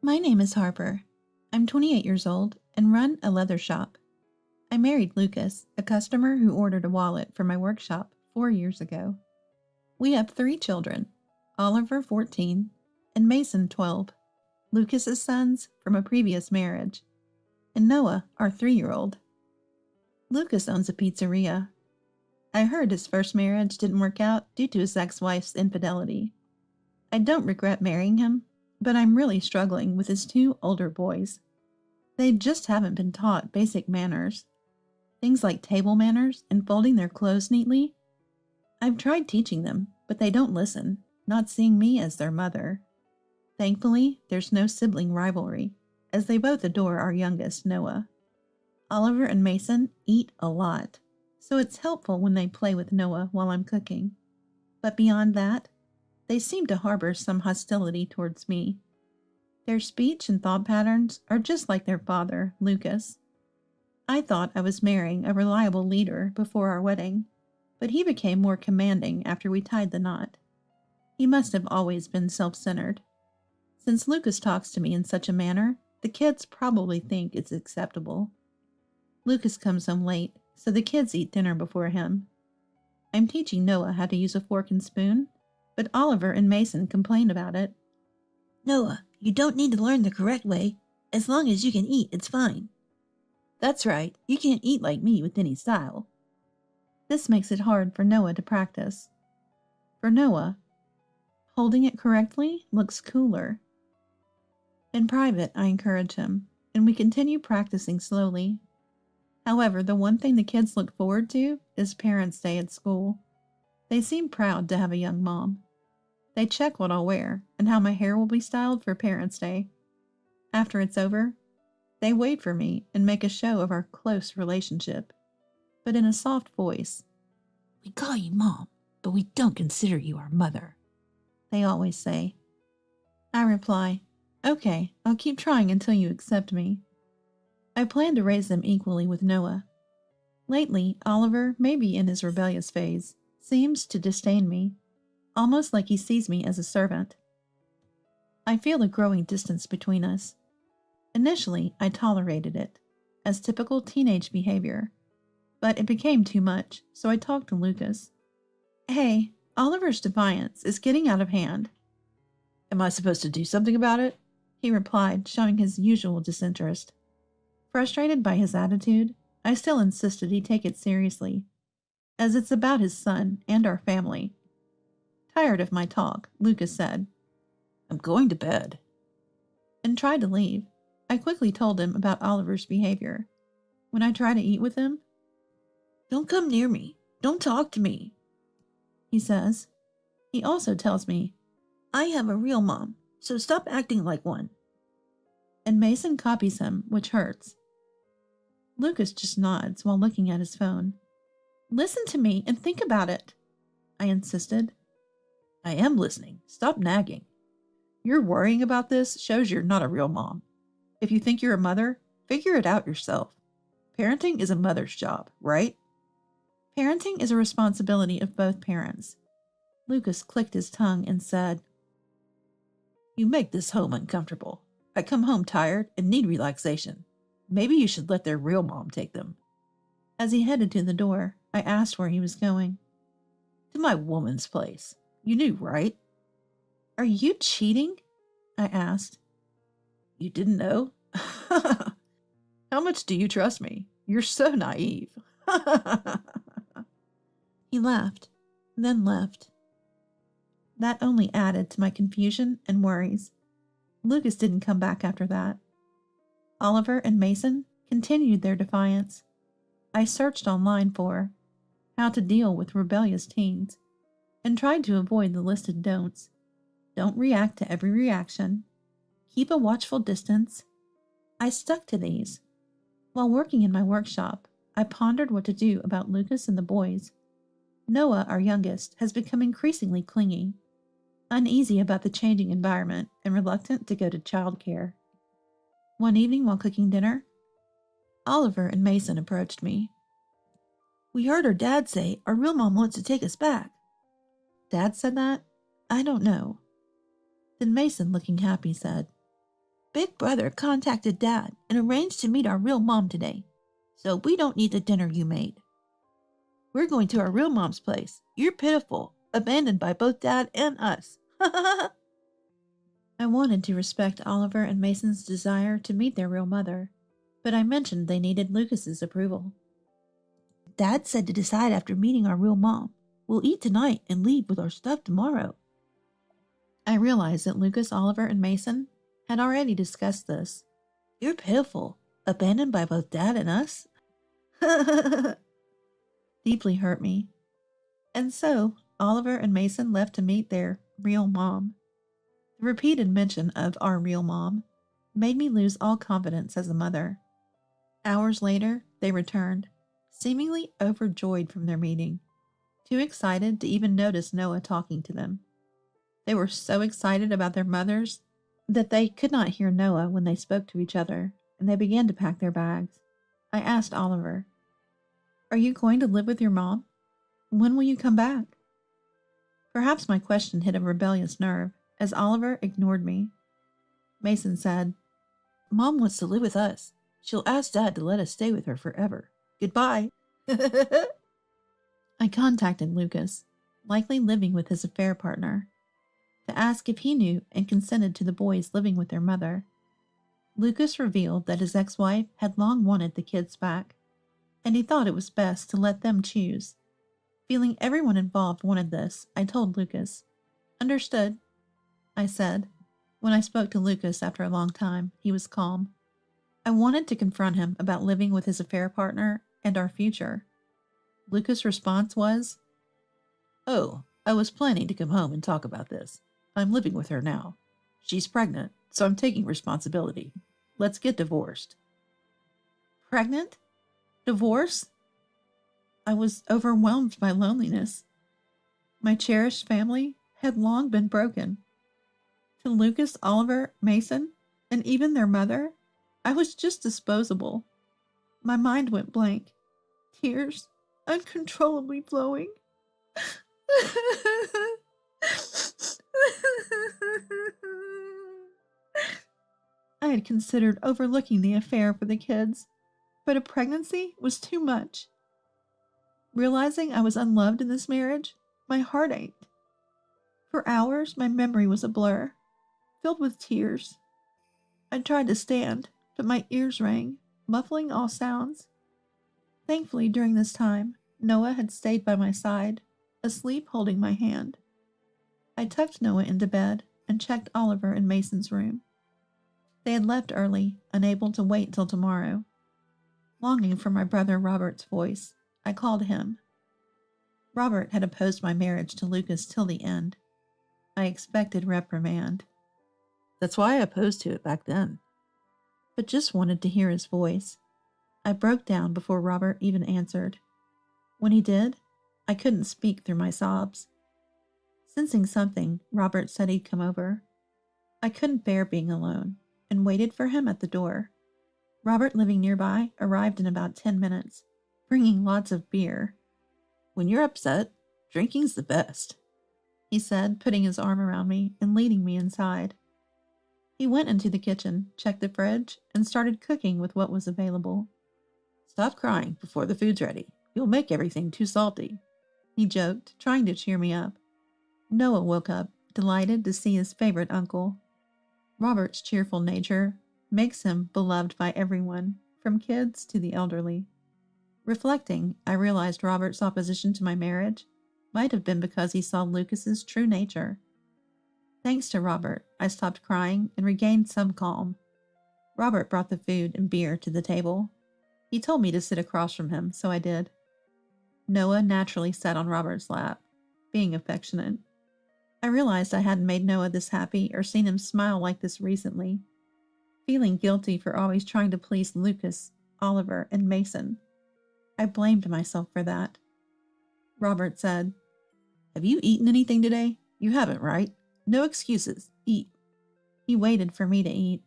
My name is Harper. I'm 28 years old and run a leather shop. I married Lucas, a customer who ordered a wallet for my workshop 4 years ago. We have 3 children, Oliver 14 and Mason 12, Lucas's sons from a previous marriage, and Noah, our 3-year-old. Lucas owns a pizzeria. I heard his first marriage didn't work out due to his ex-wife's infidelity. I don't regret marrying him, but I'm really struggling with his 2 older boys. They just haven't been taught basic manners. Things like table manners and folding their clothes neatly. I've tried teaching them, but they don't listen, not seeing me as their mother. Thankfully, there's no sibling rivalry, as they both adore our youngest, Noah. Oliver and Mason eat a lot, so it's helpful when they play with Noah while I'm cooking. But beyond that, they seem to harbor some hostility towards me. Their speech and thought patterns are just like their father, Lucas. I thought I was marrying a reliable leader before our wedding, but he became more commanding after we tied the knot. He must have always been self-centered. Since Lucas talks to me in such a manner, the kids probably think it's acceptable. Lucas comes home late, so the kids eat dinner before him. I'm teaching Noah how to use a fork and spoon, but Oliver and Mason complain about it. Noah, you don't need to learn the correct way. As long as you can eat, it's fine. That's right, you can't eat like me with any style. This makes it hard for Noah to practice. For Noah, holding it correctly looks cooler. In private, I encourage him, and we continue practicing slowly. However, the one thing the kids look forward to is Parents' Day at school. They seem proud to have a young mom. They check what I'll wear and how my hair will be styled for Parents' Day. After it's over, they wait for me and make a show of our close relationship, but in a soft voice. We call you Mom, but we don't consider you our mother, they always say. I reply, okay, I'll keep trying until you accept me. I plan to raise them equally with Noah. Lately, Oliver, maybe in his rebellious phase, seems to disdain me, almost like he sees me as a servant. I feel a growing distance between us. Initially, I tolerated it, as typical teenage behavior, but it became too much, so I talked to Lucas. Hey, Oliver's defiance is getting out of hand. Am I supposed to do something about it? He replied, showing his usual disinterest. Frustrated by his attitude, I still insisted he take it seriously, as it's about his son and our family. Tired of my talk, Lucas said, I'm going to bed, and tried to leave. I quickly told him about Oliver's behavior. When I try to eat with him, don't come near me. Don't talk to me, he says. He also tells me, I have a real mom, so stop acting like one. And Mason copies him, which hurts. Lucas just nods while looking at his phone. Listen to me and think about it, I insisted. I am listening. Stop nagging. You're worrying about this shows you're not a real mom. If you think you're a mother, figure it out yourself. Parenting is a mother's job, right? Parenting is a responsibility of both parents. Lucas clicked his tongue and said, You make this home uncomfortable. I come home tired and need relaxation. Maybe you should let their real mom take them. As he headed to the door, I asked where he was going. To my woman's place. You knew, right? Are you cheating? I asked. You didn't know? How much do you trust me? You're so naive. He laughed, then left. That only added to my confusion and worries. Lucas didn't come back after that. Oliver and Mason continued their defiance. I searched online for how to deal with rebellious teens and tried to avoid the listed don'ts. Don't react to every reaction. Keep a watchful distance. I stuck to these. While working in my workshop, I pondered what to do about Lucas and the boys. Noah, our youngest, has become increasingly clingy, uneasy about the changing environment and reluctant to go to childcare. One evening while cooking dinner, Oliver and Mason approached me. We heard our dad say our real mom wants to take us back. Dad said that? I don't know. Then Mason, looking happy, said, Big brother contacted Dad and arranged to meet our real mom today, so we don't need the dinner you made. We're going to our real mom's place. You're pitiful, abandoned by both Dad and us. I wanted to respect Oliver and Mason's desire to meet their real mother, but I mentioned they needed Lucas's approval. Dad said to decide after meeting our real mom. We'll eat tonight and leave with our stuff tomorrow. I realized that Lucas, Oliver, and Mason had already discussed this. You're pitiful, abandoned by both Dad and us? Deeply hurt me. And so, Oliver and Mason left to meet their real mom. The repeated mention of our real mom made me lose all confidence as a mother. Hours later, they returned, seemingly overjoyed from their meeting, too excited to even notice Noah talking to them. They were so excited about their mothers that they could not hear Noah when they spoke to each other, and they began to pack their bags. I asked Oliver, "Are you going to live with your mom? When will you come back?" Perhaps my question hit a rebellious nerve, as Oliver ignored me. Mason said, Mom wants to live with us. She'll ask Dad to let us stay with her forever. Goodbye. I contacted Lucas, likely living with his affair partner, to ask if he knew and consented to the boys living with their mother. Lucas revealed that his ex-wife had long wanted the kids back, and he thought it was best to let them choose. Feeling everyone involved wanted this, I told Lucas. "Understood," I said. When I spoke to Lucas after a long time, he was calm. I wanted to confront him about living with his affair partner and our future. Lucas' response was, "Oh, I was planning to come home and talk about this. I'm living with her now. She's pregnant, so I'm taking responsibility. Let's get divorced." Pregnant? Divorce? I was overwhelmed by loneliness. My cherished family had long been broken. To Lucas, Oliver, Mason, and even their mother, I was just disposable. My mind went blank, tears uncontrollably flowing. I had considered overlooking the affair for the kids, but a pregnancy was too much. Realizing I was unloved in this marriage, my heart ached. For hours, my memory was a blur, filled with tears. I tried to stand, but my ears rang, muffling all sounds. Thankfully, during this time, Noah had stayed by my side, asleep holding my hand. I tucked Noah into bed and checked Oliver in Mason's room. They had left early, unable to wait till tomorrow. Longing for my brother Robert's voice, I called him. Robert had opposed my marriage to Lucas till the end. I expected reprimand. That's why I opposed to it back then. But just wanted to hear his voice. I broke down before Robert even answered. When he did, I couldn't speak through my sobs. Sensing something, Robert said he'd come over. I couldn't bear being alone, and waited for him at the door. Robert, living nearby, arrived in about 10 minutes, bringing lots of beer. "When you're upset, drinking's the best," he said, putting his arm around me and leading me inside. He went into the kitchen, checked the fridge, and started cooking with what was available. "Stop crying before the food's ready. You'll make everything too salty," he joked, trying to cheer me up. Noah woke up, delighted to see his favorite uncle. Robert's cheerful nature makes him beloved by everyone, from kids to the elderly. Reflecting, I realized Robert's opposition to my marriage might have been because he saw Lucas's true nature. Thanks to Robert, I stopped crying and regained some calm. Robert brought the food and beer to the table. He told me to sit across from him, so I did. Noah naturally sat on Robert's lap, being affectionate. I realized I hadn't made Noah this happy or seen him smile like this recently. Feeling guilty for always trying to please Lucas, Oliver, and Mason, I blamed myself for that. Robert said, "Have you eaten anything today? You haven't, right? No excuses. Eat." He waited for me to eat.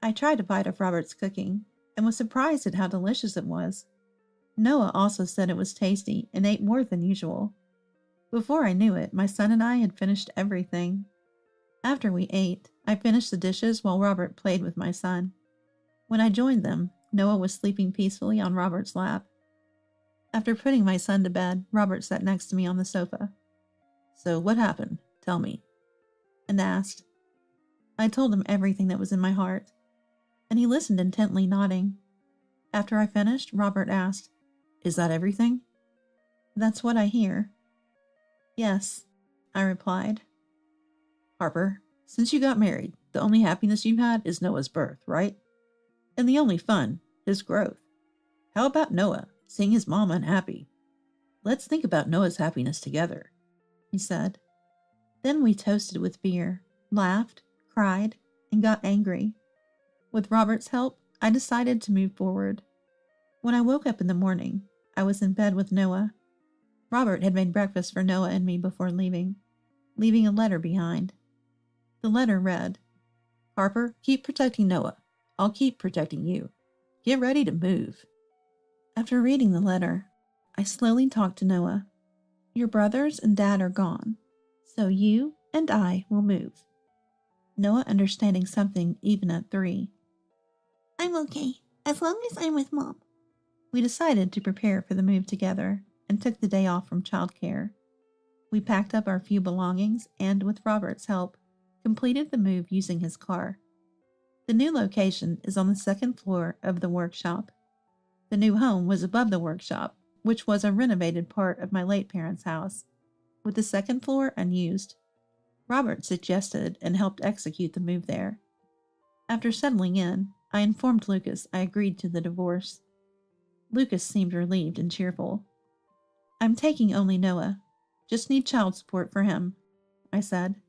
I tried a bite of Robert's cooking and was surprised at how delicious it was. Noah also said it was tasty and ate more than usual. Before I knew it, my son and I had finished everything. After we ate, I finished the dishes while Robert played with my son. When I joined them, Noah was sleeping peacefully on Robert's lap. After putting my son to bed, Robert sat next to me on the sofa. "So what happened? Tell me," and asked. I told him everything that was in my heart, and he listened intently, nodding. After I finished, Robert asked, "Is that everything?" "That's what I hear." "Yes," I replied. "Harper, since you got married, the only happiness you've had is Noah's birth, right? And the only fun, his growth. How about Noah, seeing his mom unhappy? Let's think about Noah's happiness together," he said. Then we toasted with beer, laughed, cried, and got angry. With Robert's help, I decided to move forward. When I woke up in the morning, I was in bed with Noah. Robert had made breakfast for Noah and me before leaving a letter behind. The letter read, "Harper, keep protecting Noah. I'll keep protecting you. Get ready to move." After reading the letter, I slowly talked to Noah. "Your brothers and dad are gone, so you and I will move." Noah understanding something even at 3. "I'm okay, as long as I'm with Mom." We decided to prepare for the move together and took the day off from childcare. We packed up our few belongings and, with Robert's help, completed the move using his car. The new location is on the 2nd floor of the workshop. The new home was above the workshop, which was a renovated part of my late parents' house, with the 2nd floor unused. Robert suggested and helped execute the move there. After settling in, I informed Lucas I agreed to the divorce. Lucas seemed relieved and cheerful. "I'm taking only Noah. Just need child support for him," I said.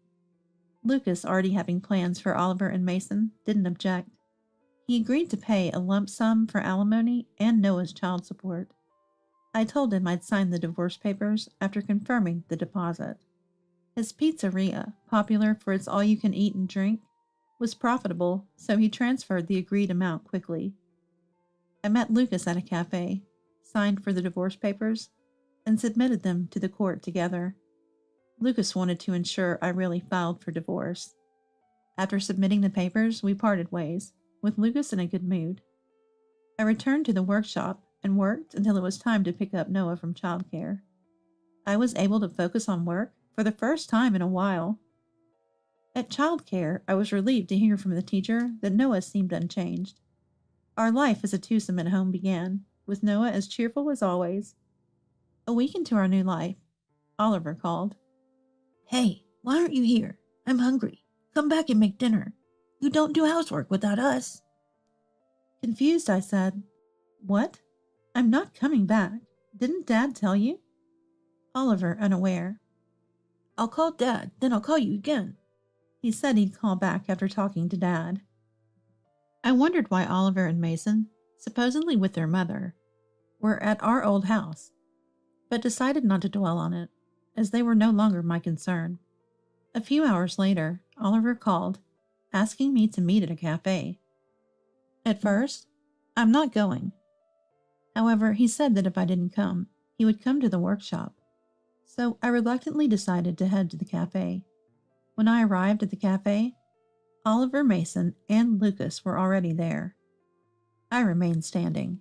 Lucas, already having plans for Oliver and Mason, didn't object. He agreed to pay a lump sum for alimony and Noah's child support. I told him I'd sign the divorce papers after confirming the deposit. His pizzeria, popular for its all-you-can-eat and drink, was profitable, so he transferred the agreed amount quickly. I met Lucas at a cafe, signed for the divorce papers, and submitted them to the court together. Lucas wanted to ensure I really filed for divorce. After submitting the papers, we parted ways, with Lucas in a good mood. I returned to the workshop and worked until it was time to pick up Noah from childcare. I was able to focus on work for the first time in a while. At childcare, I was relieved to hear from the teacher that Noah seemed unchanged. Our life as a twosome at home began, with Noah as cheerful as always. A week into our new life, Oliver called. "Hey, why aren't you here? I'm hungry. Come back and make dinner. You don't do housework without us." Confused, I said, "What? I'm not coming back. Didn't Dad tell you?" Oliver, unaware. "I'll call Dad, then I'll call you again." He said he'd call back after talking to Dad. I wondered why Oliver and Mason, supposedly with their mother, were at our old house, but decided not to dwell on it, as they were no longer my concern. A few hours later, Oliver called, asking me to meet at a cafe. At first, I'm not going. However, he said that if I didn't come, he would come to the workshop. So I reluctantly decided to head to the cafe. When I arrived at the cafe, Oliver, Mason, and Lucas were already there. I remained standing.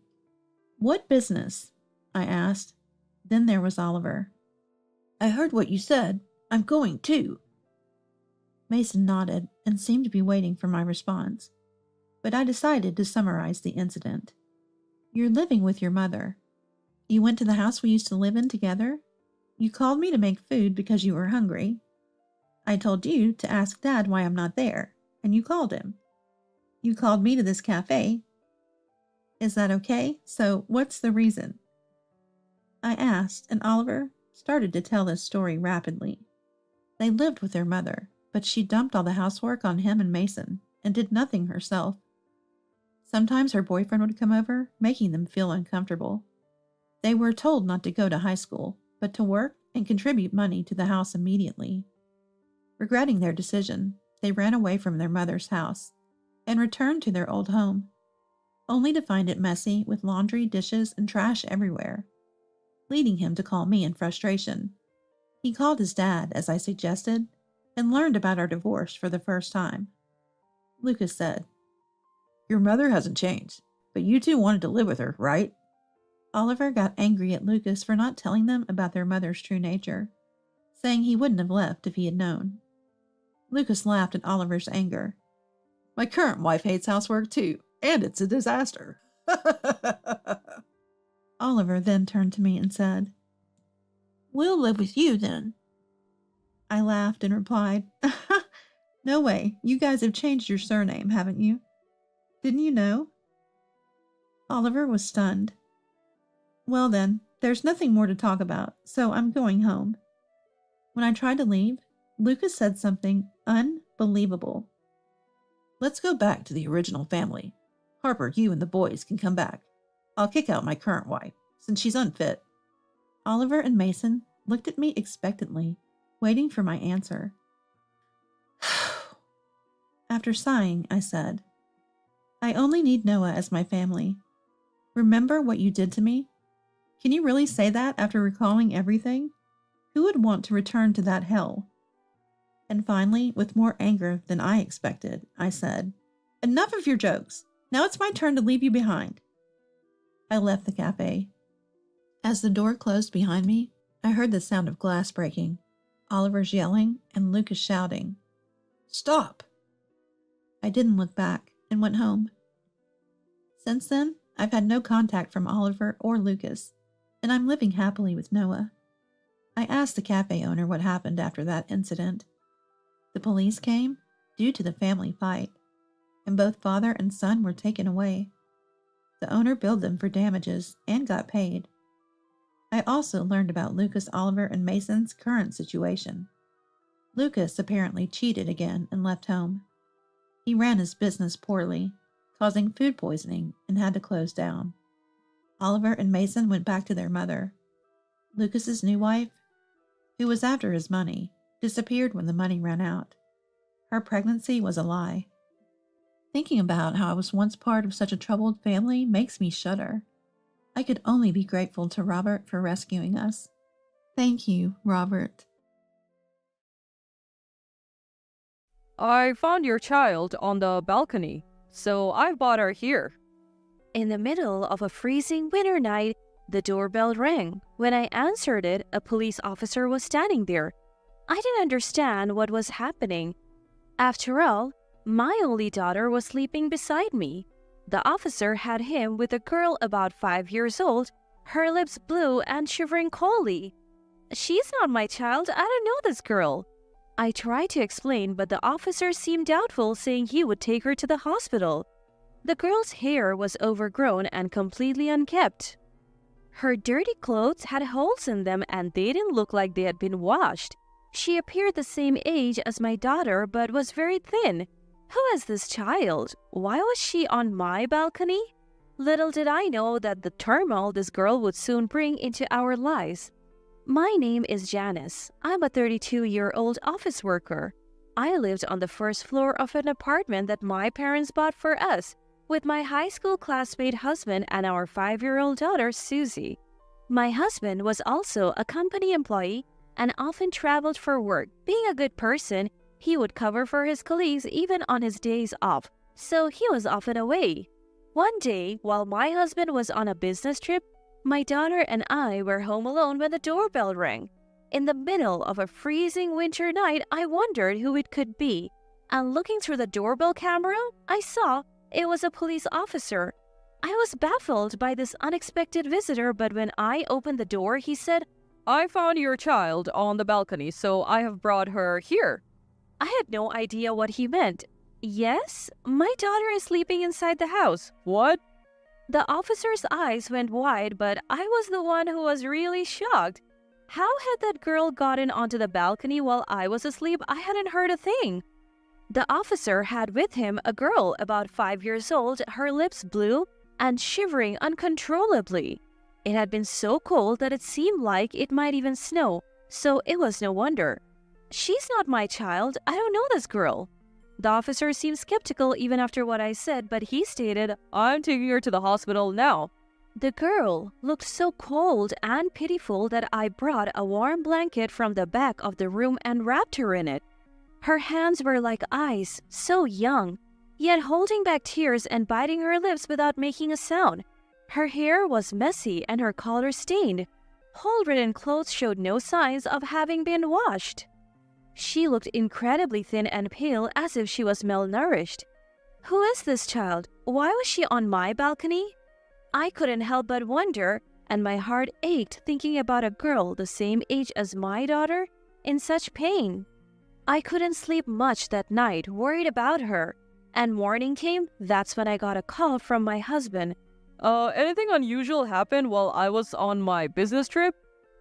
"What business?" I asked. Then there was Oliver. "I heard what you said. I'm going too." Mason nodded and seemed to be waiting for my response, but I decided to summarize the incident. "You're living with your mother. You went to the house we used to live in together. You called me to make food because you were hungry. I told you to ask Dad why I'm not there, and you called him. You called me to this cafe. Is that okay? So what's the reason?" I asked, and Oliver started to tell his story rapidly. They lived with their mother, but she dumped all the housework on him and Mason and did nothing herself. Sometimes her boyfriend would come over, making them feel uncomfortable. They were told not to go to high school, but to work and contribute money to the house immediately. Regretting their decision, they ran away from their mother's house and returned to their old home, only to find it messy with laundry, dishes, and trash everywhere, leading him to call me in frustration. He called his dad, as I suggested, and learned about our divorce for the first time. Lucas said, Your mother hasn't changed, but you two wanted to live with her, right? Oliver got angry at Lucas for not telling them about their mother's true nature, saying he wouldn't have left if he had known. Lucas laughed at Oliver's anger. My current wife hates housework too, and it's a disaster. Oliver then turned to me and said, We'll live with you then. I laughed and replied, No way, you guys have changed your surname, haven't you? Didn't you know? Oliver was stunned. Well then, there's nothing more to talk about, so I'm going home. When I tried to leave, Lucas said something unbelievable. Let's go back to the original family. Harper, you and the boys can come back. I'll kick out my current wife, since she's unfit. Oliver and Mason looked at me expectantly, waiting for my answer. After sighing, I said, I only need Noah as my family. Remember what you did to me? Can you really say that after recalling everything? Who would want to return to that hell? And finally, with more anger than I expected, I said, Enough of your jokes. Now it's my turn to leave you behind. I left the cafe. As the door closed behind me, I heard the sound of glass breaking, Oliver's yelling, and Lucas shouting, Stop! I didn't look back and went home. Since then, I've had no contact from Oliver or Lucas, and I'm living happily with Noah. I asked the cafe owner what happened after that incident. The police came due to the family fight, and both father and son were taken away. The owner billed them for damages and got paid. I also learned about Lucas, Oliver, and Mason's current situation. Lucas apparently cheated again and left home. He ran his business poorly, causing food poisoning, and had to close down. Oliver and Mason went back to their mother. Lucas's new wife, who was after his money, disappeared when the money ran out. Her pregnancy was a lie. Thinking about how I was once part of such a troubled family makes me shudder. I could only be grateful to Robert for rescuing us. Thank you, Robert. I found your child on the balcony, so I brought her here. In the middle of a freezing winter night, the doorbell rang. When I answered it, a police officer was standing there. I didn't understand what was happening. After all, my only daughter was sleeping beside me. The officer had him with a girl about 5 years old, her lips blue and shivering coldly. She's not my child. I don't know this girl. I tried to explain, but the officer seemed doubtful, saying he would take her to the hospital. The girl's hair was overgrown and completely unkempt. Her dirty clothes had holes in them and they didn't look like they had been washed. She appeared the same age as my daughter but was very thin. Who is this child? Why was she on my balcony? Little did I know that the turmoil this girl would soon bring into our lives. My name is Janice. I'm a 32-year-old office worker. I lived on the first floor of an apartment that my parents bought for us, with my high school classmate husband and our 5-year-old daughter, Susie. My husband was also a company employee and often traveled for work. Being a good person, he would cover for his colleagues even on his days off, so he was often away. One day, while my husband was on a business trip, my daughter and I were home alone when the doorbell rang. In the middle of a freezing winter night, I wondered who it could be, and looking through the doorbell camera, I saw it was a police officer. I was baffled by this unexpected visitor, but when I opened the door, he said, I found your child on the balcony, so I have brought her here. I had no idea what he meant. Yes, my daughter is sleeping inside the house. What? The officer's eyes went wide, but I was the one who was really shocked. How had that girl gotten onto the balcony while I was asleep? I hadn't heard a thing. The officer had with him a girl about 5 years old, her lips blue and shivering uncontrollably. It had been so cold that it seemed like it might even snow, so it was no wonder. She's not my child. I don't know this girl. The officer seemed skeptical even after what I said, but he stated, I'm taking her to the hospital now. The girl looked so cold and pitiful that I brought a warm blanket from the back of the room and wrapped her in it. Her hands were like ice, so young, yet holding back tears and biting her lips without making a sound. Her hair was messy and her collar stained. Hole-ridden clothes showed no signs of having been washed. She looked incredibly thin and pale, as if she was malnourished. Who is this child? Why was she on my balcony? I couldn't help but wonder, and my heart ached thinking about a girl the same age as my daughter in such pain. I couldn't sleep much that night, worried about her. And morning came, that's when I got a call from my husband. Anything unusual happened while I was on my business trip?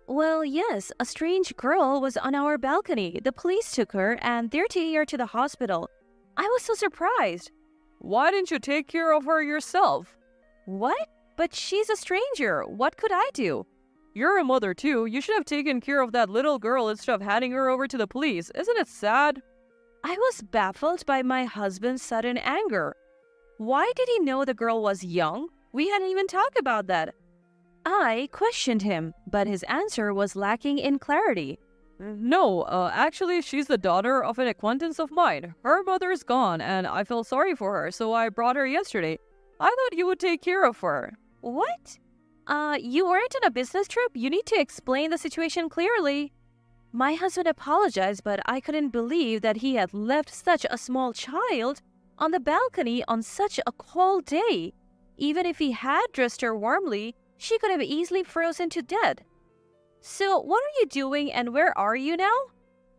Well, yes, a strange girl was on our balcony. The police took her and they're taking her to the hospital. I was so surprised. Why didn't you take care of her yourself? What? But she's a stranger. What could I do? You're a mother too. You should have taken care of that little girl instead of handing her over to the police. Isn't it sad? I was baffled by my husband's sudden anger. Why did he know the girl was young? We hadn't even talked about that. I questioned him, but his answer was lacking in clarity. No, actually, she's the daughter of an acquaintance of mine. Her mother's gone, and I felt sorry for her, so I brought her yesterday. I thought you would take care of her. What? You weren't on a business trip? You need to explain the situation clearly. My husband apologized, but I couldn't believe that he had left such a small child on the balcony on such a cold day. Even if he had dressed her warmly, she could have easily frozen to death. So, what are you doing and where are you now?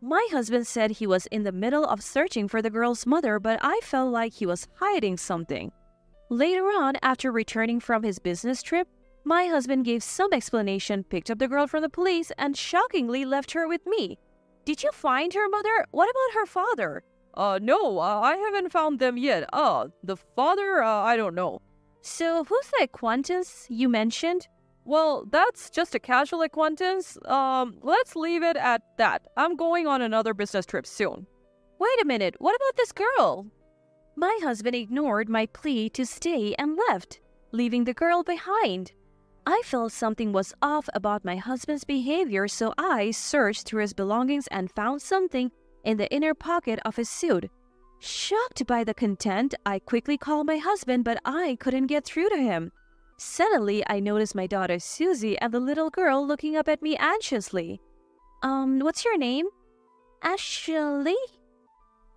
My husband said he was in the middle of searching for the girl's mother, but I felt like he was hiding something. Later on, after returning from his business trip, my husband gave some explanation, picked up the girl from the police, and shockingly left her with me. Did you find her mother? What about her father? No, I haven't found them yet. The father, I don't know. So, who's the acquaintance you mentioned? Well, that's just a casual acquaintance. Let's leave it at that. I'm going on another business trip soon. Wait a minute, what about this girl? My husband ignored my plea to stay and left, leaving the girl behind. I felt something was off about my husband's behavior, so I searched through his belongings and found something in the inner pocket of his suit. Shocked by the content, I quickly called my husband, but I couldn't get through to him. Suddenly, I noticed my daughter Susie and the little girl looking up at me anxiously. What's your name? Ashley?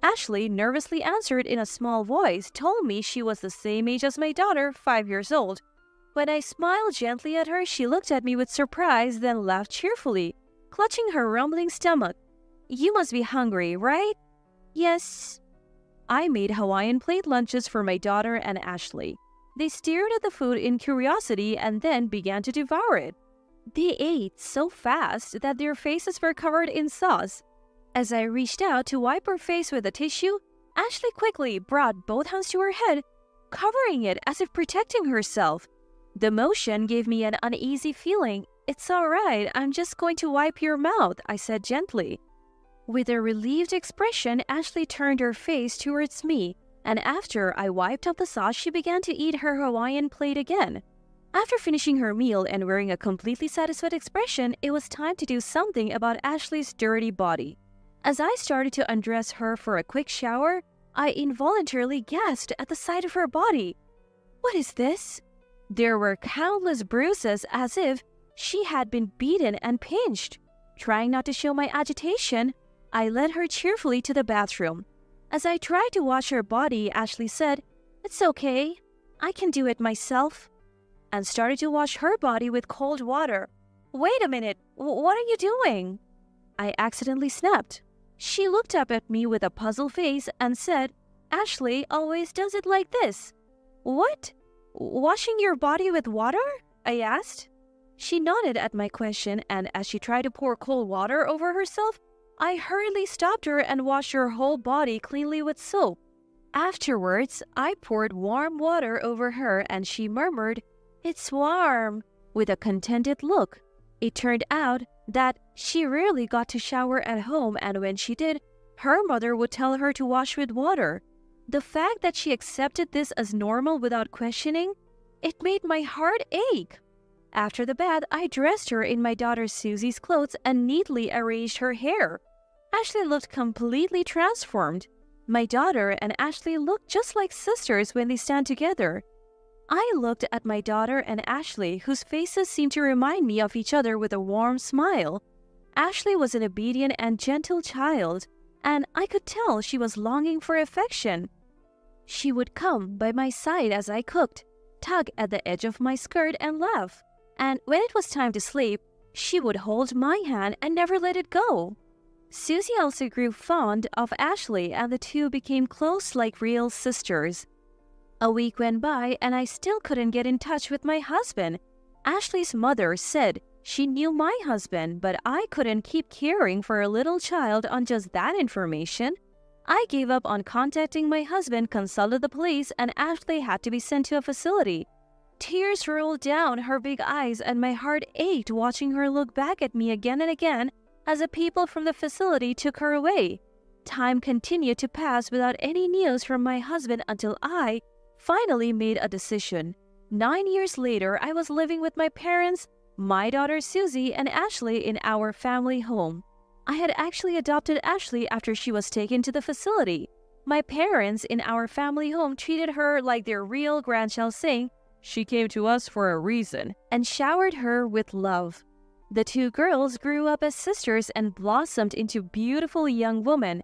Ashley nervously answered in a small voice, told me she was the same age as my daughter, 5 years old. When I smiled gently at her, she looked at me with surprise, then laughed cheerfully, clutching her rumbling stomach. You must be hungry, right? Yes. I made Hawaiian plate lunches for my daughter and Ashley. They stared at the food in curiosity and then began to devour it. They ate so fast that their faces were covered in sauce. As I reached out to wipe her face with a tissue, Ashley quickly brought both hands to her head, covering it as if protecting herself. The motion gave me an uneasy feeling. It's all right, I'm just going to wipe your mouth, I said gently. With a relieved expression, Ashley turned her face towards me, and after I wiped off the sauce, she began to eat her Hawaiian plate again. After finishing her meal and wearing a completely satisfied expression, it was time to do something about Ashley's dirty body. As I started to undress her for a quick shower, I involuntarily gasped at the sight of her body. What is this? There were countless bruises as if she had been beaten and pinched. Trying not to show my agitation, I led her cheerfully to the bathroom. As I tried to wash her body, Ashley said, "It's okay, I can do it myself," and started to wash her body with cold water. Wait a minute, what are you doing? I accidentally snapped. She looked up at me with a puzzled face and said, Ashley always does it like this. What? Washing your body with water? I asked. She nodded at my question, and as she tried to pour cold water over herself, I hurriedly stopped her and washed her whole body cleanly with soap. Afterwards, I poured warm water over her and she murmured, "It's warm," with a contented look. It turned out that she rarely got to shower at home, and when she did, her mother would tell her to wash with water. The fact that she accepted this as normal without questioning, it made my heart ache. After the bath, I dressed her in my daughter Susie's clothes and neatly arranged her hair. Ashley looked completely transformed. My daughter and Ashley looked just like sisters when they stand together. I looked at my daughter and Ashley, whose faces seemed to remind me of each other with a warm smile. Ashley was an obedient and gentle child, and I could tell she was longing for affection. She would come by my side as I cooked, tug at the edge of my skirt and laugh. And when it was time to sleep, she would hold my hand and never let it go. Susie also grew fond of Ashley, and the two became close like real sisters. A week went by and I still couldn't get in touch with my husband. Ashley's mother said she knew my husband, but I couldn't keep caring for a little child on just that information. I gave up on contacting my husband, consulted the police, and Ashley had to be sent to a facility. Tears rolled down her big eyes and my heart ached watching her look back at me again and again as the people from the facility took her away. Time continued to pass without any news from my husband until I finally made a decision. 9 years later, I was living with my parents, my daughter Susie, and Ashley in our family home. I had actually adopted Ashley after she was taken to the facility. My parents in our family home treated her like their real grandchild, saying, "She came to us for a reason," and showered her with love. The two girls grew up as sisters and blossomed into beautiful young women.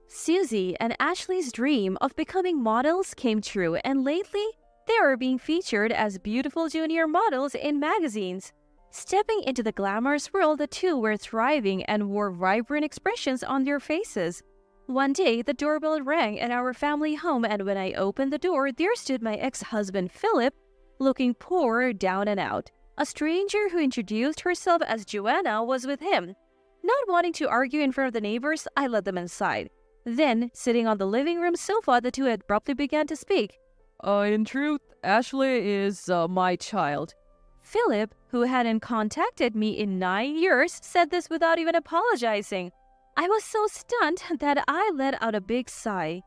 Susie and Ashley's dream of becoming models came true, and lately, they are being featured as beautiful junior models in magazines. Stepping into the glamorous world, the two were thriving and wore vibrant expressions on their faces. One day, the doorbell rang at our family home, and when I opened the door, there stood my ex-husband Philip, looking poor, down and out. A stranger who introduced herself as Joanna was with him. Not wanting to argue in front of the neighbors, I let them inside. Then, sitting on the living room sofa, the two abruptly began to speak. In truth, Ashley is my child. Philip, who hadn't contacted me in 9 years, said this without even apologizing. I was so stunned that I let out a big sigh.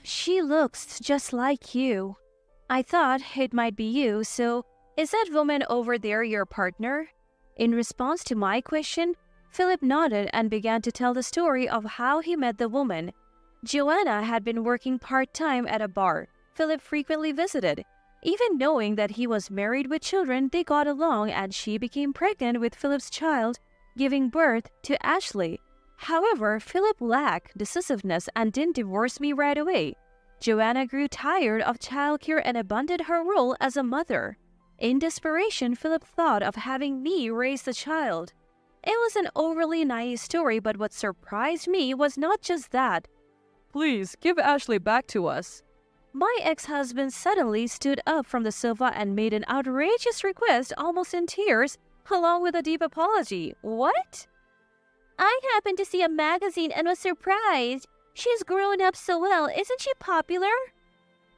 "She looks just like you." I thought it might be you, so is that woman over there your partner? In response to my question, Philip nodded and began to tell the story of how he met the woman. Joanna had been working part-time at a bar Philip frequently visited. Even knowing that he was married with children, they got along and she became pregnant with Philip's child, giving birth to Ashley. However, Philip lacked decisiveness and didn't divorce me right away. Joanna grew tired of childcare and abandoned her role as a mother. In desperation, Philip thought of having me raise the child. It was an overly naive story, but what surprised me was not just that. Please, give Ashley back to us. My ex-husband suddenly stood up from the sofa and made an outrageous request, almost in tears, along with a deep apology. What? I happened to see a magazine and was surprised. She's grown up so well. Isn't she popular?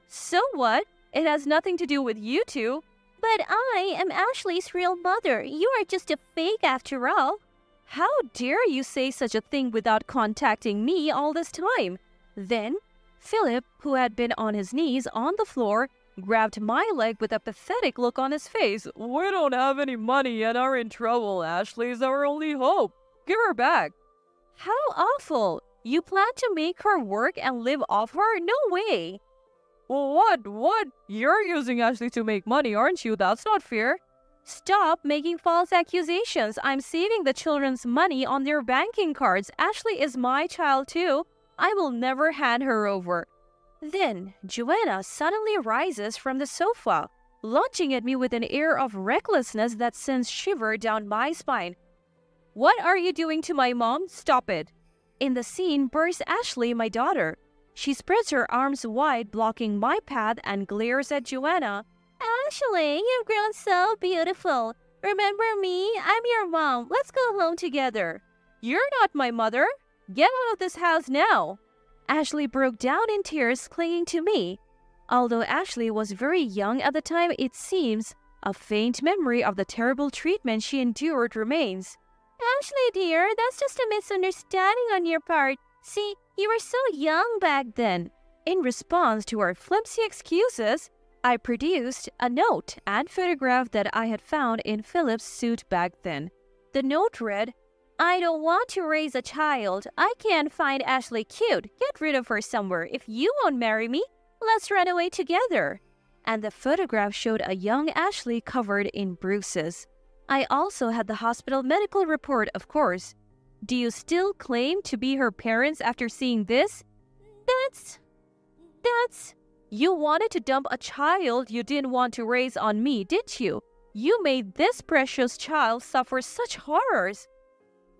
So what? It has nothing to do with you two. But I am Ashley's real mother. You are just a fake after all. How dare you say such a thing without contacting me all this time? Then, Philip, who had been on his knees on the floor, grabbed my leg with a pathetic look on his face. We don't have any money and are in trouble. Ashley's our only hope. Give her back. How awful! You plan to make her work and live off her? No way! Well, what? You're using Ashley to make money, aren't you? That's not fair. Stop making false accusations. I'm saving the children's money on their banking cards. Ashley is my child too. I will never hand her over. Then, Joanna suddenly rises from the sofa, lunging at me with an air of recklessness that sends shiver down my spine. What are you doing to my mom? Stop it. In the scene bursts Ashley, my daughter. She spreads her arms wide, blocking my path, and glares at Joanna. Ashley, you've grown so beautiful. Remember me? I'm your mom. Let's go home together. You're not my mother. Get out of this house now. Ashley broke down in tears, clinging to me. Although Ashley was very young at the time, it seems a faint memory of the terrible treatment she endured remains. Ashley, dear, that's just a misunderstanding on your part. See, you were so young back then. In response to her flimsy excuses, I produced a note and photograph that I had found in Philip's suit back then. The note read, I don't want to raise a child. I can't find Ashley cute. Get rid of her somewhere. If you won't marry me, let's run away together. And the photograph showed a young Ashley covered in bruises. I also had the hospital medical report, of course. Do you still claim to be her parents after seeing this? That's... You wanted to dump a child you didn't want to raise on me, did you? You made this precious child suffer such horrors.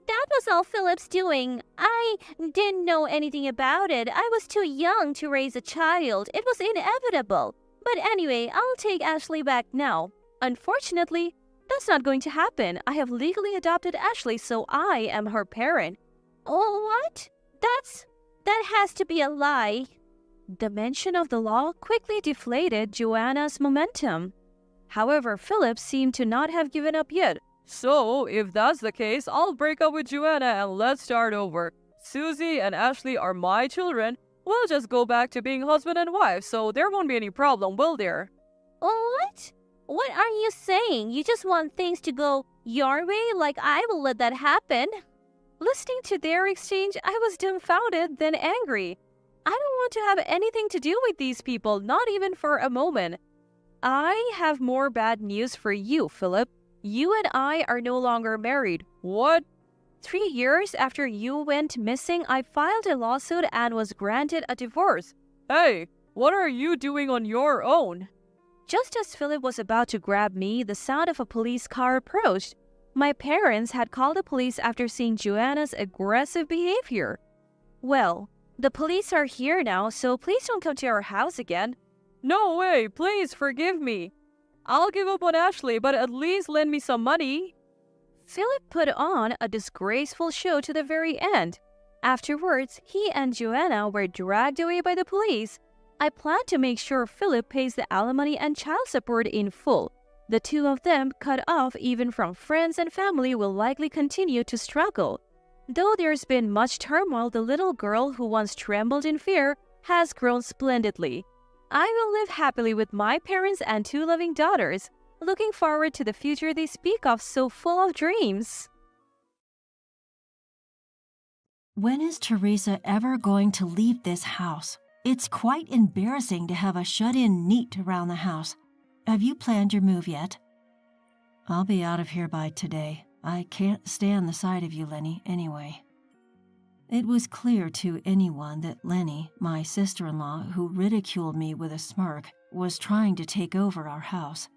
That was all Philip's doing. I didn't know anything about it. I was too young to raise a child. It was inevitable. But anyway, I'll take Ashley back now. Unfortunately, that's not going to happen. I have legally adopted Ashley, so I am her parent. Oh, what? That has to be a lie. The mention of the law quickly deflated Joanna's momentum. However, Philip seemed to not have given up yet. So, if that's the case, I'll break up with Joanna and let's start over. Susie and Ashley are my children. We'll just go back to being husband and wife, so there won't be any problem, will there? What? What are you saying? You just want things to go your way? Like I will let that happen? Listening to their exchange, I was dumbfounded, then angry. I don't want to have anything to do with these people, not even for a moment. I have more bad news for you, Philip. You and I are no longer married. What? 3 years after you went missing, I filed a lawsuit and was granted a divorce. Hey, what are you doing on your own? Just as Philip was about to grab me, the sound of a police car approached. My parents had called the police after seeing Joanna's aggressive behavior. Well, the police are here now, so please don't come to our house again. No way, please forgive me. I'll give up on Ashley, but at least lend me some money. Philip put on a disgraceful show to the very end. Afterwards, he and Joanna were dragged away by the police. I plan to make sure Philip pays the alimony and child support in full. The two of them, cut off even from friends and family, will likely continue to struggle. Though there's been much turmoil, the little girl who once trembled in fear has grown splendidly. I will live happily with my parents and 2 loving daughters, looking forward to the future they speak of so full of dreams. When is Teresa ever going to leave this house? It's quite embarrassing to have a shut-in neat around the house. Have you planned your move yet? I'll be out of here by today. I can't stand the sight of you, Lenny, anyway. It was clear to anyone that Lenny, my sister-in-law, who ridiculed me with a smirk, was trying to take over our house.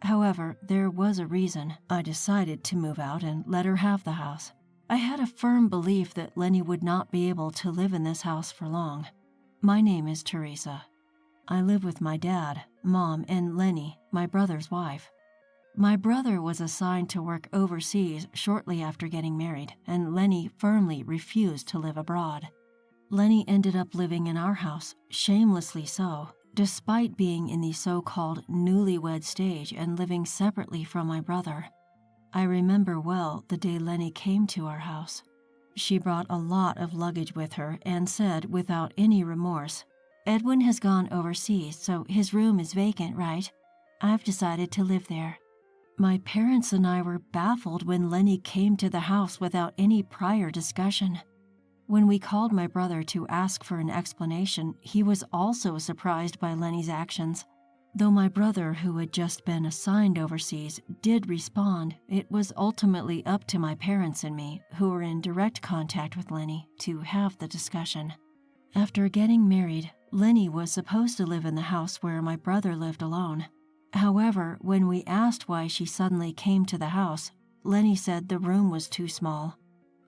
However, there was a reason I decided to move out and let her have the house. I had a firm belief that Lenny would not be able to live in this house for long. My name is Teresa. I live with my dad, Mom, and Lenny, my brother's wife. My brother was assigned to work overseas shortly after getting married, and Lenny firmly refused to live abroad. Lenny ended up living in our house, shamelessly so, despite being in the so-called newlywed stage and living separately from my brother. I remember well the day Lenny came to our house. She brought a lot of luggage with her and said without any remorse, "Edwin has gone overseas, so his room is vacant, right? I've decided to live there." My parents and I were baffled when Lenny came to the house without any prior discussion. When we called my brother to ask for an explanation, he was also surprised by Lenny's actions. Though my brother, who had just been assigned overseas, did respond, it was ultimately up to my parents and me, who were in direct contact with Lenny, to have the discussion. After getting married, Lenny was supposed to live in the house where my brother lived alone. However, when we asked why she suddenly came to the house, Lenny said the room was too small.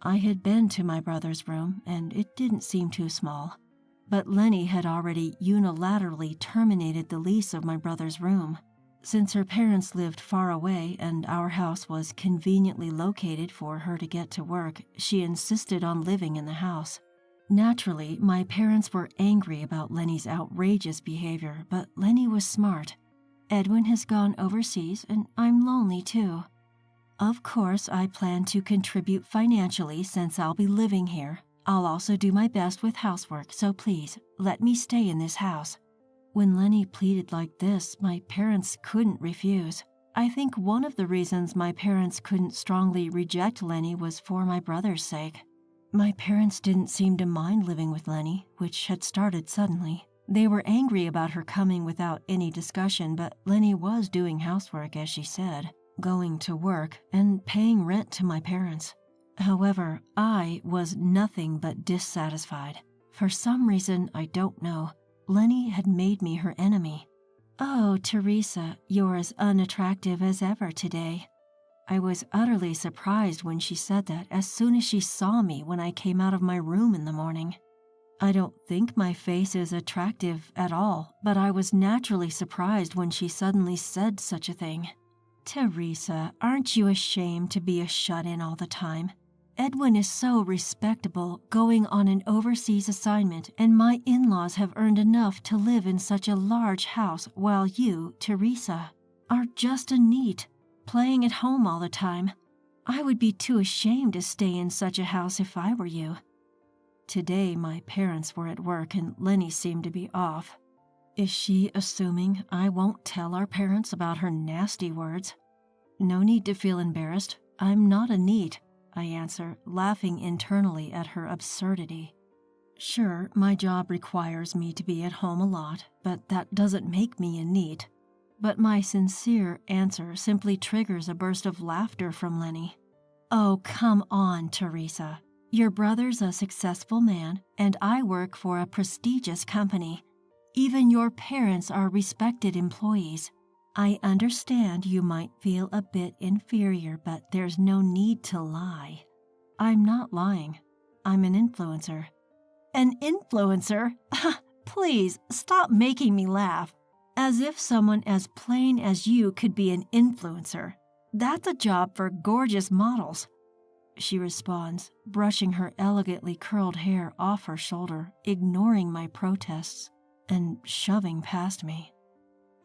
I had been to my brother's room, and it didn't seem too small. But Lenny had already unilaterally terminated the lease of my brother's room. Since her parents lived far away and our house was conveniently located for her to get to work, she insisted on living in the house. Naturally, my parents were angry about Lenny's outrageous behavior, but Lenny was smart. Edwin has gone overseas, and I'm lonely too. Of course, I plan to contribute financially since I'll be living here. I'll also do my best with housework, so please, let me stay in this house. When Lenny pleaded like this, my parents couldn't refuse. I think one of the reasons my parents couldn't strongly reject Lenny was for my brother's sake. My parents didn't seem to mind living with Lenny, which had started suddenly. They were angry about her coming without any discussion, but Lenny was doing housework, as she said, going to work, and paying rent to my parents. However, I was nothing but dissatisfied. For some reason I don't know, Lenny had made me her enemy. "Oh, Teresa, you're as unattractive as ever today." I was utterly surprised when she said that as soon as she saw me when I came out of my room in the morning. I don't think my face is attractive at all, but I was naturally surprised when she suddenly said such a thing. "Teresa, aren't you ashamed to be a shut-in all the time? Edwin is so respectable, going on an overseas assignment, and my in-laws have earned enough to live in such a large house, while you, Teresa, are just a neat, playing at home all the time. I would be too ashamed to stay in such a house if I were you." Today my parents were at work and Lenny seemed to be off. Is she assuming I won't tell our parents about her nasty words? No need to feel embarrassed. I'm not a neat, I answer, laughing internally at her absurdity. Sure, my job requires me to be at home a lot, but that doesn't make me a neat. But my sincere answer simply triggers a burst of laughter from Lenny. "Oh, come on, Teresa. Your brother's a successful man, and I work for a prestigious company. Even your parents are respected employees. I understand you might feel a bit inferior, but there's no need to lie." "I'm not lying. I'm an influencer." "An influencer? Please, stop making me laugh. As if someone as plain as you could be an influencer. That's a job for gorgeous models." She responds, brushing her elegantly curled hair off her shoulder, ignoring my protests, and shoving past me.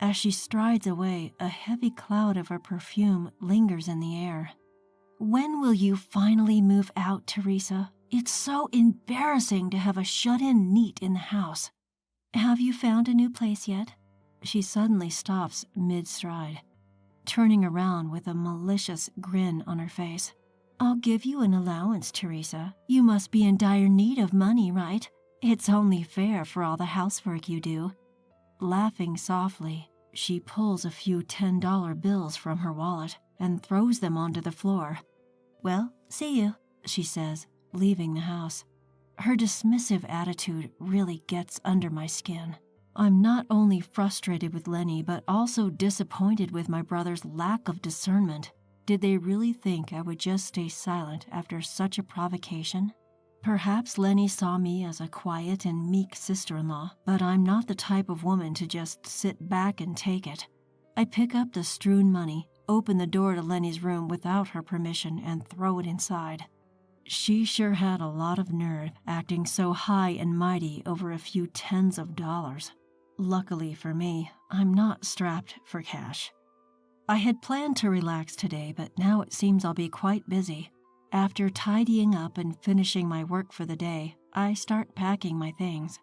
As she strides away, a heavy cloud of her perfume lingers in the air. "When will you finally move out, Teresa? It's so embarrassing to have a shut-in neat in the house. Have you found a new place yet?" She suddenly stops mid-stride, turning around with a malicious grin on her face. "I'll give you an allowance, Teresa. You must be in dire need of money, right? It's only fair for all the housework you do." Laughing softly, she pulls a few $10 bills from her wallet and throws them onto the floor. "Well, see you," she says, leaving the house. Her dismissive attitude really gets under my skin. I'm not only frustrated with Lenny, but also disappointed with my brother's lack of discernment. Did they really think I would just stay silent after such a provocation? Perhaps Lenny saw me as a quiet and meek sister-in-law, but I'm not the type of woman to just sit back and take it. I pick up the strewn money, open the door to Lenny's room without her permission, and throw it inside. She sure had a lot of nerve, acting so high and mighty over a few tens of dollars. Luckily for me, I'm not strapped for cash. I had planned to relax today, but now it seems I'll be quite busy. After tidying up and finishing my work for the day, I start packing my things.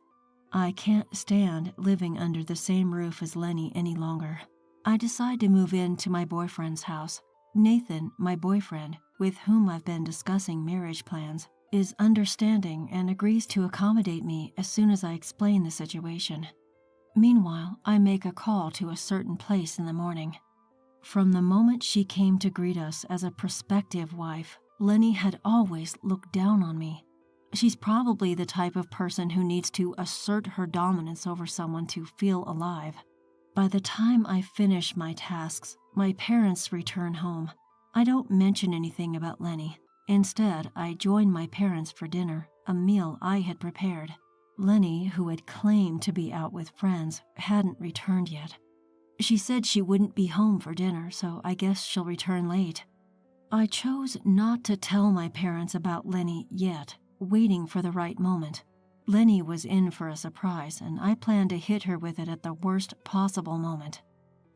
I can't stand living under the same roof as Lenny any longer. I decide to move in to my boyfriend's house. Nathan, my boyfriend, with whom I've been discussing marriage plans, is understanding and agrees to accommodate me as soon as I explain the situation. Meanwhile, I make a call to a certain place in the morning. From the moment she came to greet us as a prospective wife, Lenny had always looked down on me. She's probably the type of person who needs to assert her dominance over someone to feel alive. By the time I finish my tasks, my parents return home. I don't mention anything about Lenny. Instead, I join my parents for dinner, a meal I had prepared. Lenny, who had claimed to be out with friends, hadn't returned yet. She said she wouldn't be home for dinner, so I guess she'll return late. I chose not to tell my parents about Lenny yet, waiting for the right moment. Lenny was in for a surprise, and I planned to hit her with it at the worst possible moment.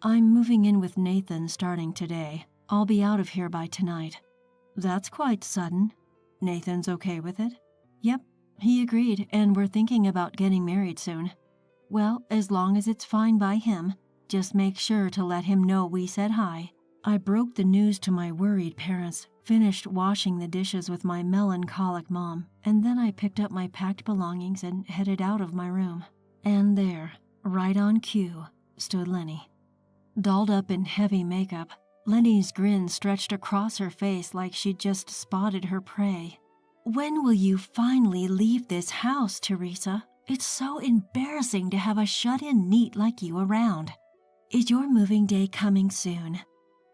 "I'm moving in with Nathan starting today. I'll be out of here by tonight." "That's quite sudden." "Nathan's okay with it?" "Yep, he agreed, and we're thinking about getting married soon." "Well, as long as it's fine by him, just make sure to let him know we said hi. I broke the news to my worried parents, finished washing the dishes with my melancholic mom, and then I picked up my packed belongings and headed out of my room. And there, right on cue, stood Lenny. Dolled up in heavy makeup, Lenny's grin stretched across her face like she'd just spotted her prey. "When will you finally leave this house, Teresa? It's so embarrassing to have a shut-in neat like you around. Is your moving day coming soon?"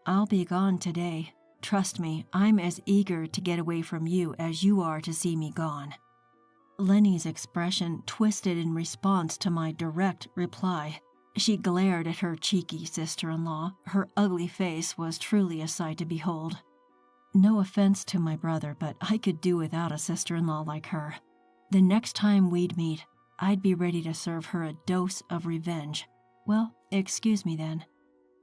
"I'll be gone today. Trust me, I'm as eager to get away from you as you are to see me gone." Lenny's expression twisted in response to my direct reply. She glared at her cheeky sister-in-law. Her ugly face was truly a sight to behold. No offense to my brother, but I could do without a sister-in-law like her. The next time we'd meet, I'd be ready to serve her a dose of revenge. Well, excuse me then.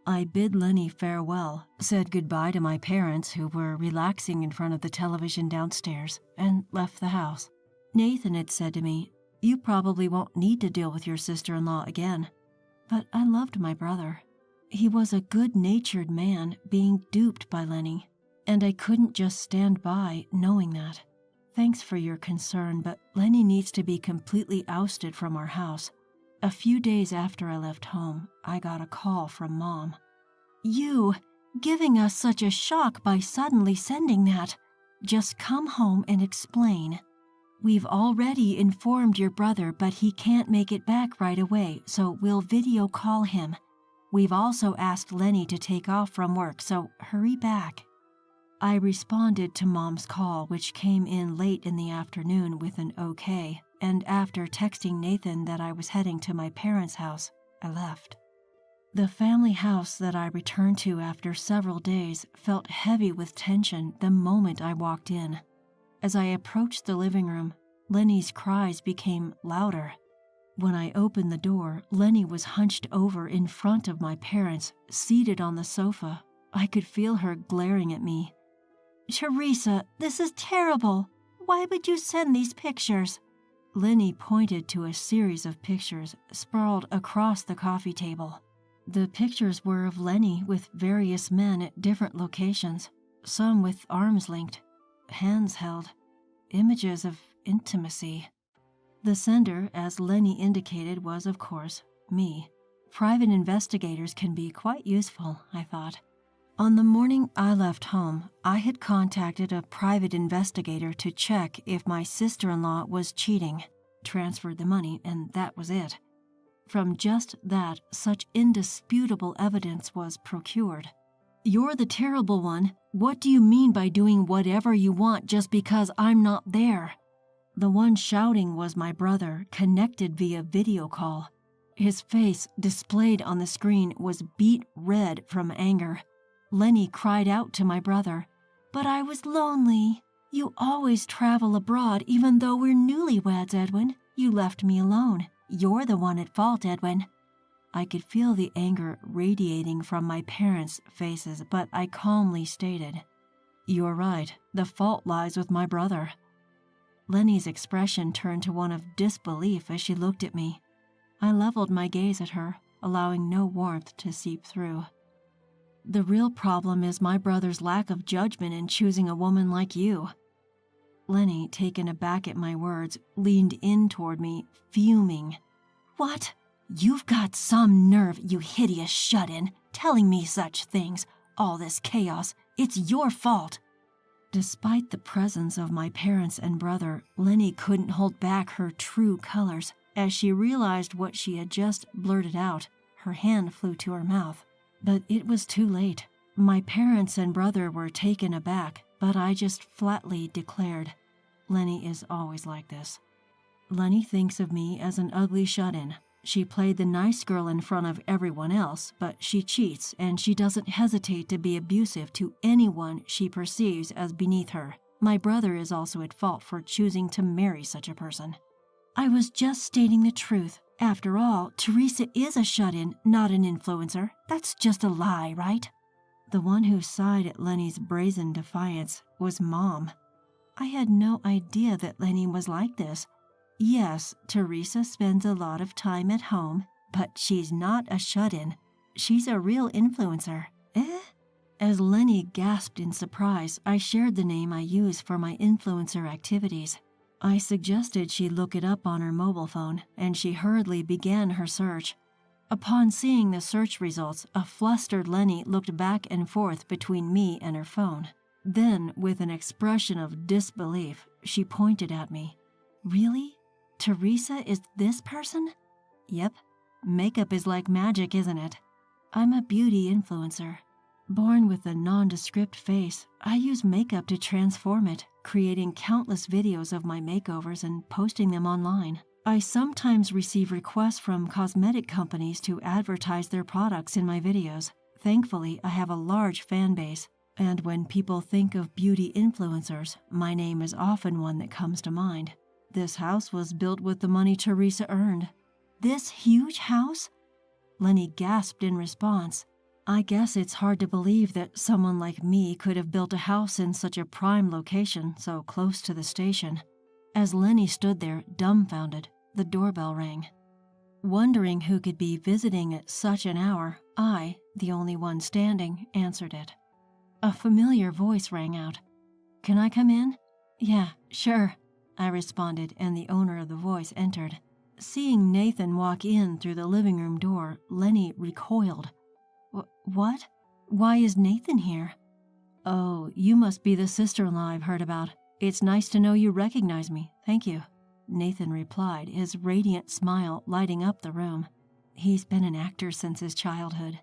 I bid Lenny farewell, said goodbye to my parents who were relaxing in front of the television downstairs, and left the house. Nathan had said to me, "You probably won't need to deal with your sister-in-law again." But I loved my brother. He was a good-natured man being duped by Lenny, and I couldn't just stand by knowing that. Thanks for your concern, but Lenny needs to be completely ousted from our house. A few days after I left home, I got a call from Mom. "You, giving us such a shock by suddenly sending that. Just come home and explain. We've already informed your brother, but he can't make it back right away, so we'll video call him. We've also asked Lenny to take off from work, so hurry back." I responded to Mom's call, which came in late in the afternoon with an okay, and after texting Nathan that I was heading to my parents' house, I left. The family house that I returned to after several days felt heavy with tension the moment I walked in. As I approached the living room, Lenny's cries became louder. When I opened the door, Lenny was hunched over in front of my parents, seated on the sofa. I could feel her glaring at me. "Teresa, this is terrible. Why would you send these pictures?" Lenny pointed to a series of pictures sprawled across the coffee table. The pictures were of Lenny with various men at different locations, some with arms linked, hands held, images of intimacy. The sender, as Lenny indicated, was, of course, me. Private investigators can be quite useful, I thought. On the morning I left home, I had contacted a private investigator to check if my sister-in-law was cheating, transferred the money, and that was it. From just that, such indisputable evidence was procured. "You're the terrible one. What do you mean by doing whatever you want just because I'm not there?" The one shouting was my brother, connected via video call. His face, displayed on the screen, was beet red from anger. Lenny cried out to my brother, "But I was lonely. You always travel abroad even though we're newlyweds, Edwin. You left me alone. You're the one at fault, Edwin." I could feel the anger radiating from my parents' faces, but I calmly stated, "You're right. The fault lies with my brother." Lenny's expression turned to one of disbelief as she looked at me. I leveled my gaze at her, allowing no warmth to seep through. "The real problem is my brother's lack of judgment in choosing a woman like you." Lenny, taken aback at my words, leaned in toward me, fuming. "What? You've got some nerve, you hideous shut-in, telling me such things. All this chaos, it's your fault." Despite the presence of my parents and brother, Lenny couldn't hold back her true colors. As she realized what she had just blurted out, her hand flew to her mouth. But it was too late. My parents and brother were taken aback, but I just flatly declared, "Lenny is always like this. Lenny thinks of me as an ugly shut-in. She played the nice girl in front of everyone else, but she cheats and she doesn't hesitate to be abusive to anyone she perceives as beneath her. My brother is also at fault for choosing to marry such a person." "I was just stating the truth. After all, Teresa is a shut-in, not an influencer. That's just a lie, right?" The one who sighed at Lenny's brazen defiance was Mom. I had no idea that Lenny was like this. Yes, Teresa spends a lot of time at home, but she's not a shut-in. She's a real influencer. As Lenny gasped in surprise, I shared the name I use for my influencer activities. I suggested she look it up on her mobile phone, and she hurriedly began her search. Upon seeing the search results, a flustered Lenny looked back and forth between me and her phone. Then, with an expression of disbelief, she pointed at me. Really? Teresa is this person? Yep. Makeup is like magic, isn't it? I'm a beauty influencer. Born with a nondescript face, I use makeup to transform it, creating countless videos of my makeovers and posting them online. I sometimes receive requests from cosmetic companies to advertise their products in my videos. Thankfully, I have a large fan base, and when people think of beauty influencers, my name is often one that comes to mind. This house was built with the money Teresa earned. This huge house? Lenny gasped in response. I guess it's hard to believe that someone like me could have built a house in such a prime location so close to the station. As Lenny stood there, dumbfounded, the doorbell rang. Wondering who could be visiting at such an hour, I, the only one standing, answered it. A familiar voice rang out. Can I come in? Yeah, sure, I responded, and the owner of the voice entered. Seeing Nathan walk in through the living room door, Lenny recoiled. What? Why is Nathan here? Oh, you must be the sister-in-law I've heard about. It's nice to know you recognize me. Thank you. Nathan replied, his radiant smile lighting up the room. He's been an actor since his childhood.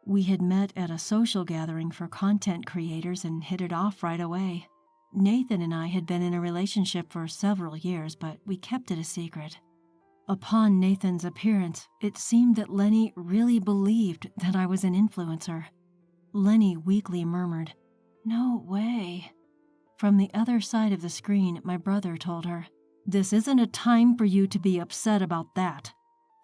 We had met at a social gathering for content creators and hit it off right away. Nathan and I had been in a relationship for several years, but we kept it a secret. Upon Nathan's appearance, it seemed that Lenny really believed that I was an influencer. Lenny weakly murmured, "No way." From the other side of the screen, my brother told her, "This isn't a time for you to be upset about that."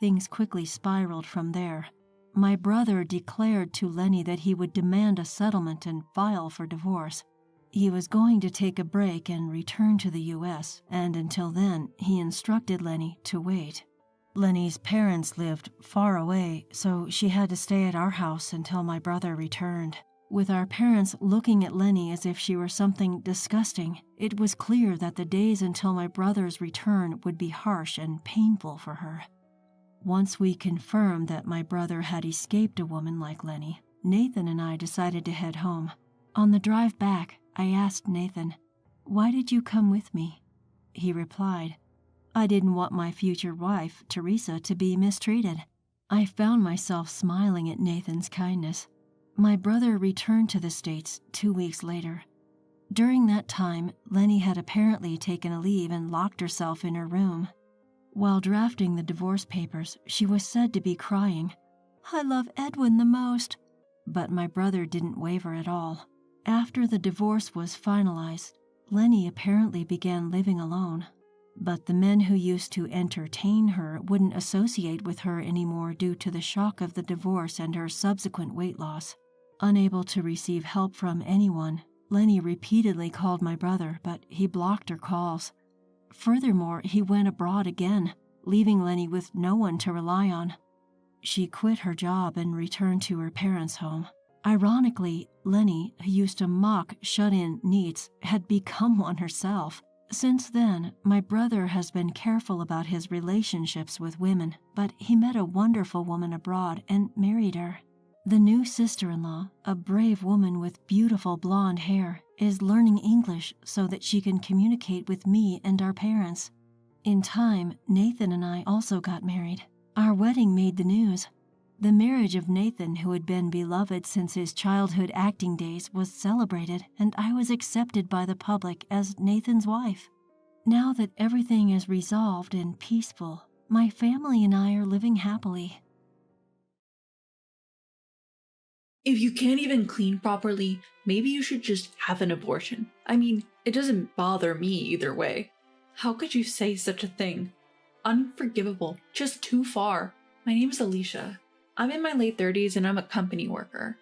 Things quickly spiraled from there. My brother declared to Lenny that he would demand a settlement and file for divorce. He was going to take a break and return to the U.S., and until then, he instructed Lenny to wait. Lenny's parents lived far away, so she had to stay at our house until my brother returned. With our parents looking at Lenny as if she were something disgusting, it was clear that the days until my brother's return would be harsh and painful for her. Once we confirmed that my brother had escaped a woman like Lenny, Nathan and I decided to head home. On the drive back, I asked Nathan, "Why did you come with me?" He replied, "I didn't want my future wife, Teresa, to be mistreated." I found myself smiling at Nathan's kindness. My brother returned to the States 2 weeks later. During that time, Lenny had apparently taken a leave and locked herself in her room. While drafting the divorce papers, she was said to be crying, "I love Edwin the most." But my brother didn't waver at all. After the divorce was finalized, Lenny apparently began living alone. But the men who used to entertain her wouldn't associate with her anymore due to the shock of the divorce and her subsequent weight loss. Unable to receive help from anyone, Lenny repeatedly called my brother, but he blocked her calls. Furthermore, he went abroad again, leaving Lenny with no one to rely on. She quit her job and returned to her parents' home. Ironically, Lenny, who used to mock shut-in neets, had become one herself. Since then, my brother has been careful about his relationships with women, but he met a wonderful woman abroad and married her. The new sister-in-law, a brave woman with beautiful blonde hair, is learning English so that she can communicate with me and our parents. In time, Nathan and I also got married. Our wedding made the news. The marriage of Nathan, who had been beloved since his childhood acting days, was celebrated, and I was accepted by the public as Nathan's wife. Now that everything is resolved and peaceful, my family and I are living happily. If you can't even clean properly, maybe you should just have an abortion. I mean, it doesn't bother me either way. How could you say such a thing? Unforgivable, just too far. My name is Alicia. I'm in my late 30s and I'm a company worker.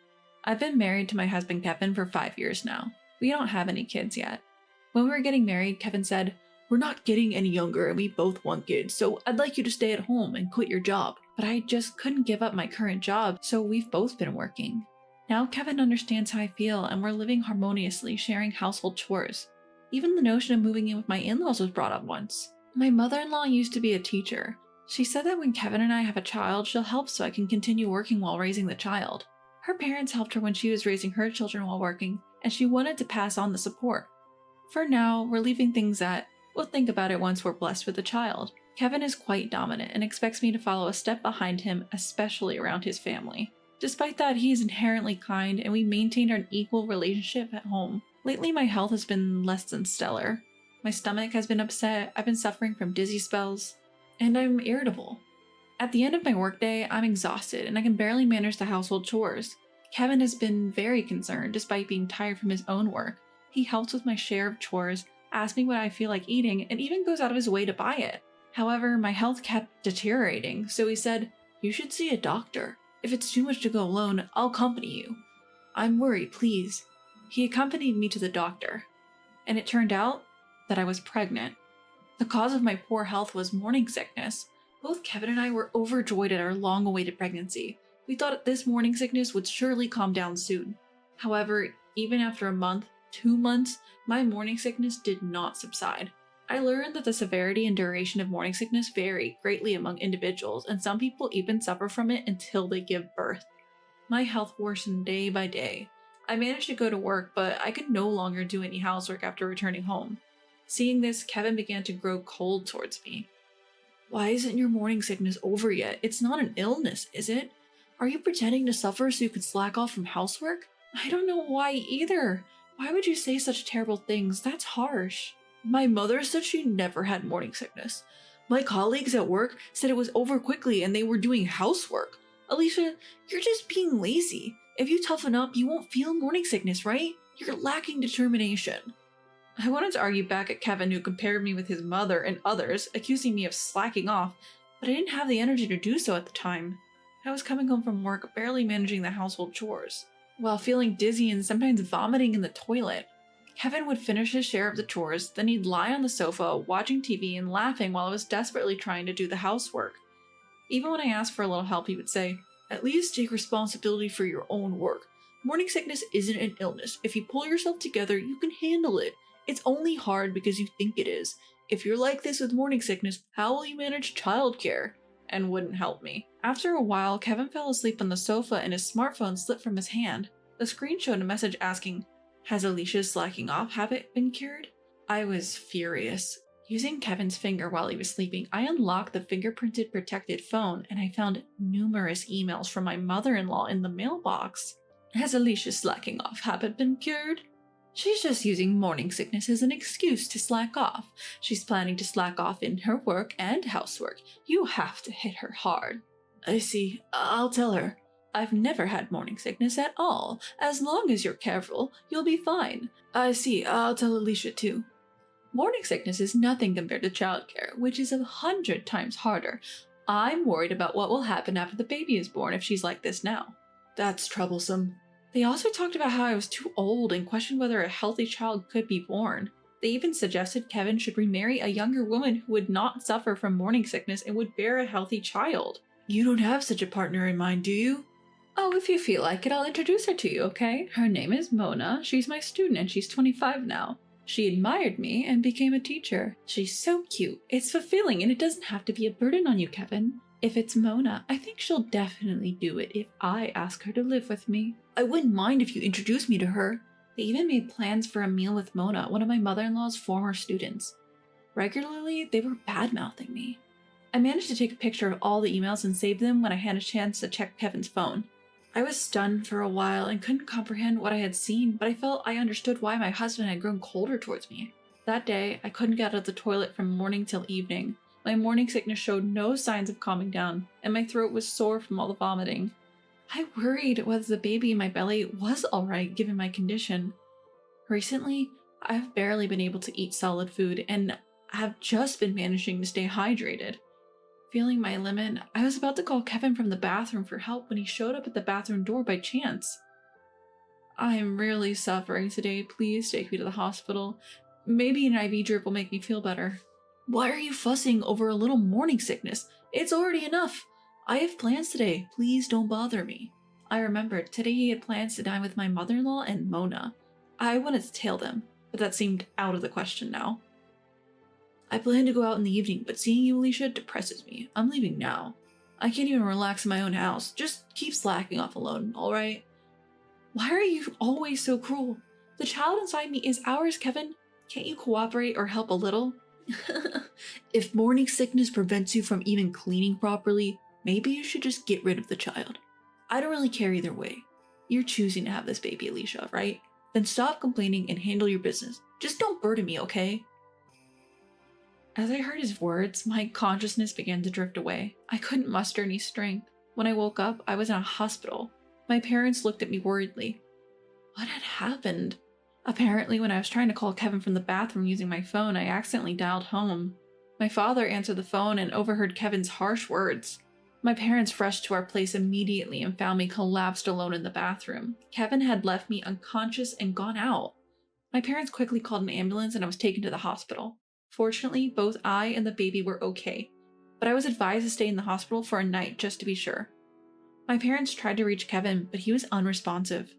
I've been married to my husband Kevin for 5 years now. We don't have any kids yet. When we were getting married, Kevin said, "We're not getting any younger and we both want kids, so I'd like you to stay at home and quit your job." But I just couldn't give up my current job, so we've both been working. Now Kevin understands how I feel, and we're living harmoniously, sharing household chores. Even the notion of moving in with my in-laws was brought up once. My mother-in-law used to be a teacher. She said that when Kevin and I have a child, she'll help so I can continue working while raising the child. Her parents helped her when she was raising her children while working, and she wanted to pass on the support. For now, we're leaving things at, we'll think about it once we're blessed with a child. Kevin is quite dominant and expects me to follow a step behind him, especially around his family. Despite that, he is inherently kind, and we maintained an equal relationship at home. Lately, my health has been less than stellar. My stomach has been upset, I've been suffering from dizzy spells, and I'm irritable. At the end of my workday, I'm exhausted, and I can barely manage the household chores. Kevin has been very concerned, despite being tired from his own work. He helps with my share of chores, asks me what I feel like eating, and even goes out of his way to buy it. However, my health kept deteriorating, so he said, "You should see a doctor. If it's too much to go alone, I'll accompany you. I'm worried, please." He accompanied me to the doctor, and it turned out that I was pregnant. The cause of my poor health was morning sickness. Both Kevin and I were overjoyed at our long-awaited pregnancy. We thought this morning sickness would surely calm down soon. However, even after a month, 2 months, my morning sickness did not subside. I learned that the severity and duration of morning sickness vary greatly among individuals, and some people even suffer from it until they give birth. My health worsened day by day. I managed to go to work, but I could no longer do any housework after returning home. Seeing this, Kevin began to grow cold towards me. "Why isn't your morning sickness over yet? It's not an illness, is it? Are you pretending to suffer so you can slack off from housework?" "I don't know why either. Why would you say such terrible things? That's harsh." "My mother said she never had morning sickness. My colleagues at work said it was over quickly and they were doing housework. Alicia, you're just being lazy. If you toughen up, you won't feel morning sickness, right? You're lacking determination." I wanted to argue back at Kevin, who compared me with his mother and others, accusing me of slacking off, but I didn't have the energy to do so at the time. I was coming home from work barely managing the household chores, while feeling dizzy and sometimes vomiting in the toilet. Kevin would finish his share of the chores, then he'd lie on the sofa, watching TV and laughing while I was desperately trying to do the housework. Even when I asked for a little help, he would say, "At least take responsibility for your own work. Morning sickness isn't an illness. If you pull yourself together, you can handle it. It's only hard because you think it is. If you're like this with morning sickness, how will you manage childcare?" And wouldn't help me. After a while, Kevin fell asleep on the sofa and his smartphone slipped from his hand. The screen showed a message asking, "Has Alicia's slacking off habit been cured?" I was furious. Using Kevin's finger while he was sleeping, I unlocked the fingerprinted protected phone and I found numerous emails from my mother-in-law in the mailbox. "Has Alicia's slacking off habit been cured? She's just using morning sickness as an excuse to slack off. She's planning to slack off in her work and housework. You have to hit her hard." "I see. I'll tell her. I've never had morning sickness at all. As long as you're careful, you'll be fine." "I see. I'll tell Alicia too." Morning sickness is nothing compared to childcare, which is 100 times harder. I'm worried about what will happen after the baby is born if she's like this now. That's troublesome. They also talked about how I was too old and questioned whether a healthy child could be born. They even suggested Kevin should remarry a younger woman who would not suffer from morning sickness and would bear a healthy child. "You don't have such a partner in mind, do you?" "Oh, if you feel like it, I'll introduce her to you, okay? Her name is Mona. She's my student and she's 25 now. She admired me and became a teacher. She's so cute. It's fulfilling and it doesn't have to be a burden on you, Kevin. If it's Mona, I think she'll definitely do it if I ask her to live with me. I wouldn't mind if you introduced me to her." They even made plans for a meal with Mona, one of my mother-in-law's former students. Regularly, they were bad-mouthing me. I managed to take a picture of all the emails and save them when I had a chance to check Kevin's phone. I was stunned for a while and couldn't comprehend what I had seen, but I felt I understood why my husband had grown colder towards me. That day, I couldn't get out of the toilet from morning till evening. My morning sickness showed no signs of calming down, and my throat was sore from all the vomiting. I worried whether the baby in my belly was alright given my condition. Recently, I've barely been able to eat solid food and have just been managing to stay hydrated. Feeling my limit, I was about to call Kevin from the bathroom for help when he showed up at the bathroom door by chance. "I'm really suffering today. Please take me to the hospital. Maybe an IV drip will make me feel better." "Why are you fussing over a little morning sickness? It's already enough. I have plans today. Please don't bother me." I remembered today he had plans to dine with my mother-in-law and Mona. I wanted to tail them, but that seemed out of the question now. I plan to go out in the evening, but seeing you, Alicia, depresses me. I'm leaving now. I can't even relax in my own house. Just keep slacking off alone, alright? Why are you always so cruel? The child inside me is ours, Kevin. Can't you cooperate or help a little? If morning sickness prevents you from even cleaning properly, maybe you should just get rid of the child. I don't really care either way. You're choosing to have this baby, Alicia, right? Then stop complaining and handle your business. Just don't burden me, okay? As I heard his words, my consciousness began to drift away. I couldn't muster any strength. When I woke up, I was in a hospital. My parents looked at me worriedly. What had happened? Apparently, when I was trying to call Kevin from the bathroom using my phone, I accidentally dialed home. My father answered the phone and overheard Kevin's harsh words. My parents rushed to our place immediately and found me collapsed alone in the bathroom. Kevin had left me unconscious and gone out. My parents quickly called an ambulance and I was taken to the hospital. Fortunately, both I and the baby were okay, but I was advised to stay in the hospital for a night just to be sure. My parents tried to reach Kevin, but he was unresponsive.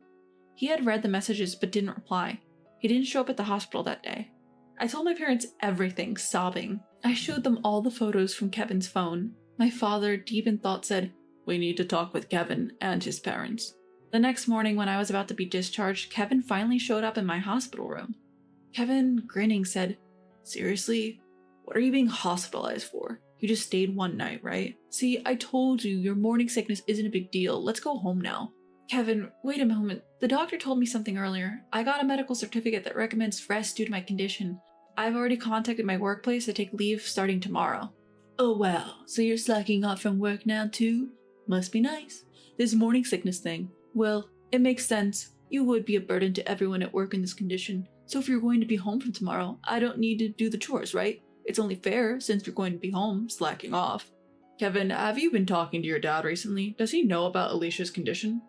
He had read the messages but didn't reply. He didn't show up at the hospital that day. I told my parents everything, sobbing. I showed them all the photos from Kevin's phone. My father, deep in thought, said, "We need to talk with Kevin and his parents." The next morning, when I was about to be discharged, Kevin finally showed up in my hospital room. Kevin, grinning, said, "Seriously? What are you being hospitalized for? You just stayed one night, right? See, I told you your morning sickness isn't a big deal. Let's go home now." Kevin, wait a moment. The doctor told me something earlier. I got a medical certificate that recommends rest due to my condition. I've already contacted my workplace to take leave starting tomorrow. Oh wow, so you're slacking off from work now too? Must be nice. This morning sickness thing. Well, it makes sense. You would be a burden to everyone at work in this condition. So if you're going to be home from tomorrow, I don't need to do the chores, right? It's only fair since you're going to be home, slacking off. Kevin, have you been talking to your dad recently? Does he know about Alicia's condition?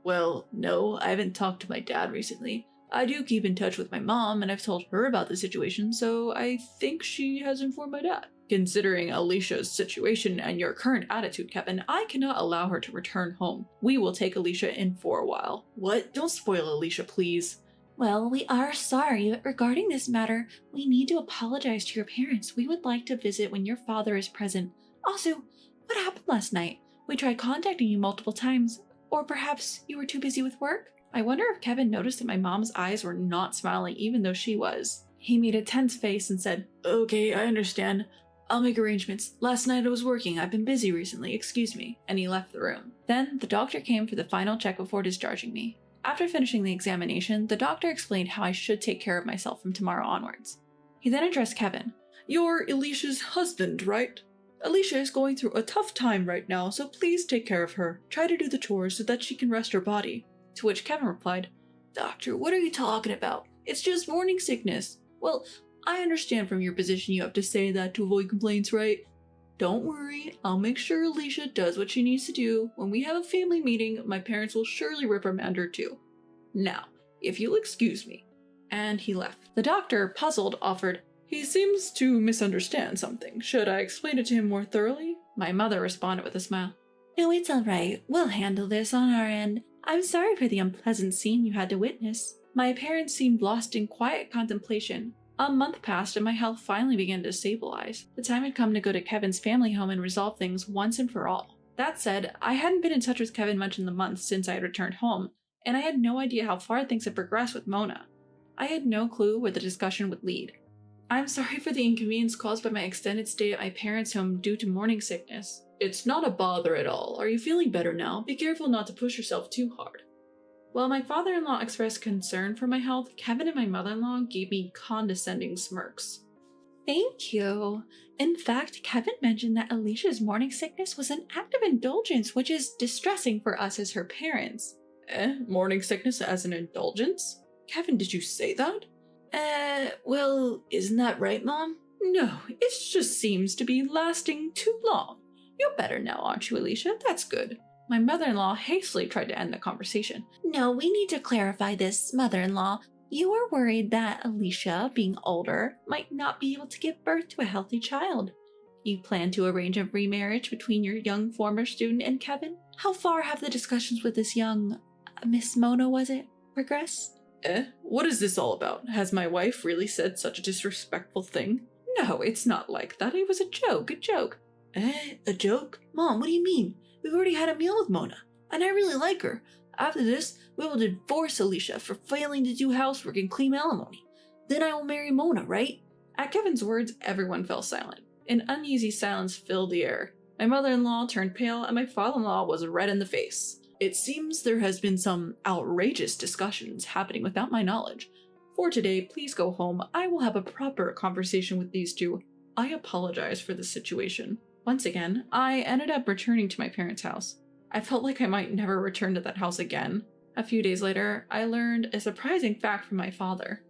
Well, no, I haven't talked to my dad recently. I do keep in touch with my mom, and I've told her about the situation, so I think she has informed my dad. Considering Alicia's situation and your current attitude, Kevin, I cannot allow her to return home. We will take Alicia in for a while. What? Don't spoil Alicia, please. Well, we are sorry, but regarding this matter, we need to apologize to your parents. We would like to visit when your father is present. Also, what happened last night? We tried contacting you multiple times. Or perhaps you were too busy with work? I wonder if Kevin noticed that my mom's eyes were not smiling even though she was. He made a tense face and said, "Okay, I understand. I'll make arrangements. Last night I was working. I've been busy recently. Excuse me." And he left the room. Then the doctor came for the final check before discharging me. After finishing the examination, the doctor explained how I should take care of myself from tomorrow onwards. He then addressed Kevin. "You're Alicia's husband, right? Alicia is going through a tough time right now, so please take care of her. Try to do the chores so that she can rest her body." To which Kevin replied, "Doctor, what are you talking about? It's just morning sickness." Well, I understand from your position you have to say that to avoid complaints, right? Don't worry, I'll make sure Alicia does what she needs to do. When we have a family meeting, my parents will surely reprimand her too. Now, if you'll excuse me. And he left. The doctor, puzzled, offered, "He seems to misunderstand something. Should I explain it to him more thoroughly?" My mother responded with a smile. "No, it's all right. We'll handle this on our end. I'm sorry for the unpleasant scene you had to witness." My parents seemed lost in quiet contemplation. A month passed and my health finally began to stabilize. The time had come to go to Kevin's family home and resolve things once and for all. That said, I hadn't been in touch with Kevin much in the months since I had returned home, and I had no idea how far things had progressed with Mona. I had no clue where the discussion would lead. I'm sorry for the inconvenience caused by my extended stay at my parents' home due to morning sickness. It's not a bother at all. Are you feeling better now? Be careful not to push yourself too hard. While my father-in-law expressed concern for my health, Kevin and my mother-in-law gave me condescending smirks. Thank you. In fact, Kevin mentioned that Alicia's morning sickness was an act of indulgence, which is distressing for us as her parents. Morning sickness as an indulgence? Kevin, did you say that? Well, isn't that right, Mom? No, it just seems to be lasting too long. You're better now, aren't you, Alicia? That's good. My mother-in-law hastily tried to end the conversation. No, we need to clarify this, mother-in-law. You are worried that Alicia, being older, might not be able to give birth to a healthy child. You plan to arrange a remarriage between your young former student and Kevin? How far have the discussions with this young Miss Mona, was it, progressed? What is this all about? Has my wife really said such a disrespectful thing? No, it's not like that. It was a joke, a joke. A joke? Mom, what do you mean? We've already had a meal with Mona, and I really like her. After this, we will divorce Alicia for failing to do housework and claim alimony. Then I will marry Mona, right? At Kevin's words, everyone fell silent. An uneasy silence filled the air. My mother-in-law turned pale, and my father-in-law was red in the face. It seems there has been some outrageous discussions happening without my knowledge. For today, please go home. I will have a proper conversation with these two. I apologize for the situation. Once again, I ended up returning to my parents' house. I felt like I might never return to that house again. A few days later, I learned a surprising fact from my father.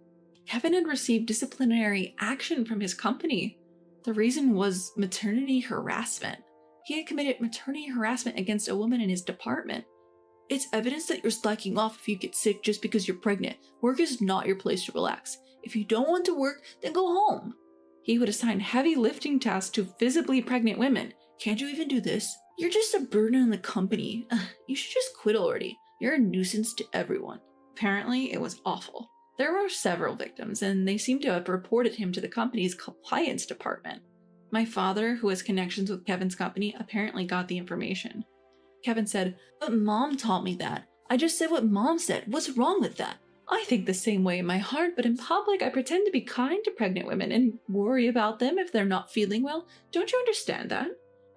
Kevin had received disciplinary action from his company. The reason was maternity harassment. He had committed maternity harassment against a woman in his department. It's evidence that you're slacking off if you get sick just because you're pregnant. Work is not your place to relax. If you don't want to work, then go home. He would assign heavy lifting tasks to visibly pregnant women. Can't you even do this? You're just a burden on the company. You should just quit already. You're a nuisance to everyone. Apparently, it was awful. There were several victims, and they seem to have reported him to the company's compliance department. My father, who has connections with Kevin's company, apparently got the information. Kevin said, "But Mom taught me that. I just said what Mom said. What's wrong with that? I think the same way in my heart, but in public I pretend to be kind to pregnant women and worry about them if they're not feeling well. Don't you understand that?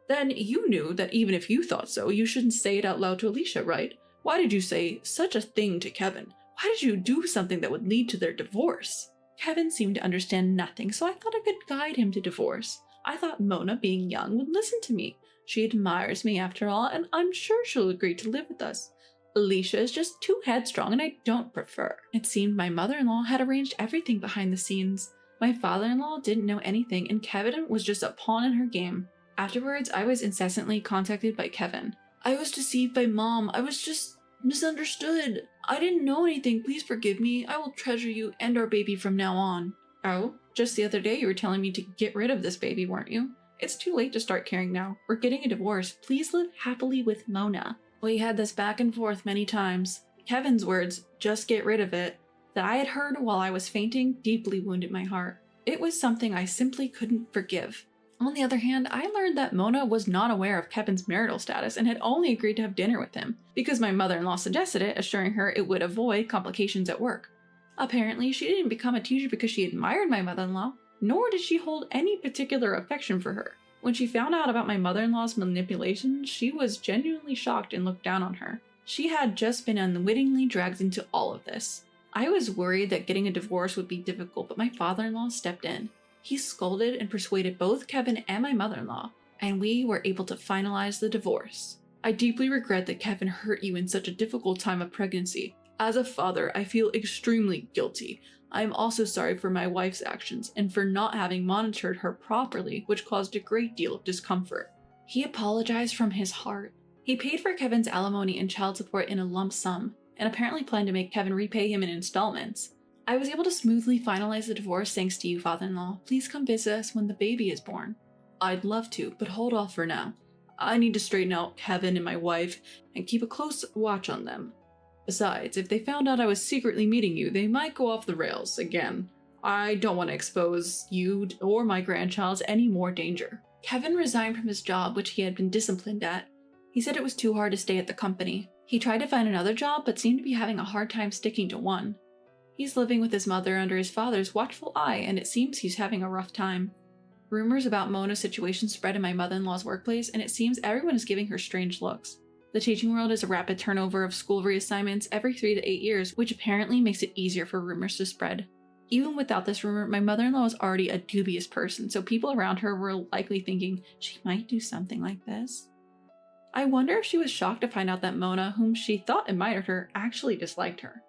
Then you knew that even if you thought so, you shouldn't say it out loud to Alicia, right? Why did you say such a thing to Kevin? Why did you do something that would lead to their divorce?" Kevin seemed to understand nothing, so I thought I could guide him to divorce. I thought Mona, being young, would listen to me. She admires me after all, and I'm sure she'll agree to live with us. Alicia is just too headstrong, and I don't prefer. It seemed my mother-in-law had arranged everything behind the scenes. My father-in-law didn't know anything, and Kevin was just a pawn in her game. Afterwards, I was incessantly contacted by Kevin. "I was deceived by Mom. I was just misunderstood. I didn't know anything. Please forgive me. I will treasure you and our baby from now on." "Oh, just the other day you were telling me to get rid of this baby, weren't you? It's too late to start caring now. We're getting a divorce. Please live happily with Mona." We had this back and forth many times. Kevin's words, "just get rid of it," that I had heard while I was fainting, deeply wounded my heart. It was something I simply couldn't forgive. On the other hand, I learned that Mona was not aware of Kevin's marital status and had only agreed to have dinner with him, because my mother-in-law suggested it, assuring her it would avoid complications at work. Apparently, she didn't become a teacher because she admired my mother-in-law, nor did she hold any particular affection for her. When she found out about my mother-in-law's manipulation, she was genuinely shocked and looked down on her. She had just been unwittingly dragged into all of this. I was worried that getting a divorce would be difficult, but my father-in-law stepped in. He scolded and persuaded both Kevin and my mother-in-law, and we were able to finalize the divorce. "I deeply regret that Kevin hurt you in such a difficult time of pregnancy. As a father, I feel extremely guilty. I am also sorry for my wife's actions and for not having monitored her properly, which caused a great deal of discomfort." He apologized from his heart. He paid for Kevin's alimony and child support in a lump sum, and apparently planned to make Kevin repay him in installments. I was able to smoothly finalize the divorce thanks to you, father-in-law. Please come visit us when the baby is born. "I'd love to, but hold off for now. I need to straighten out Kevin and my wife and keep a close watch on them. Besides, if they found out I was secretly meeting you, they might go off the rails again. I don't want to expose you or my grandchild to any more danger." Kevin resigned from his job, which he had been disciplined at. He said it was too hard to stay at the company. He tried to find another job, but seemed to be having a hard time sticking to one. He's living with his mother under his father's watchful eye, and it seems he's having a rough time. Rumors about Mona's situation spread in my mother-in-law's workplace, and it seems everyone is giving her strange looks. The teaching world is a rapid turnover of school reassignments every 3 to 8 years, which apparently makes it easier for rumors to spread. Even without this rumor, my mother-in-law was already a dubious person, so people around her were likely thinking she might do something like this. I wonder if she was shocked to find out that Mona, whom she thought admired her, actually disliked her.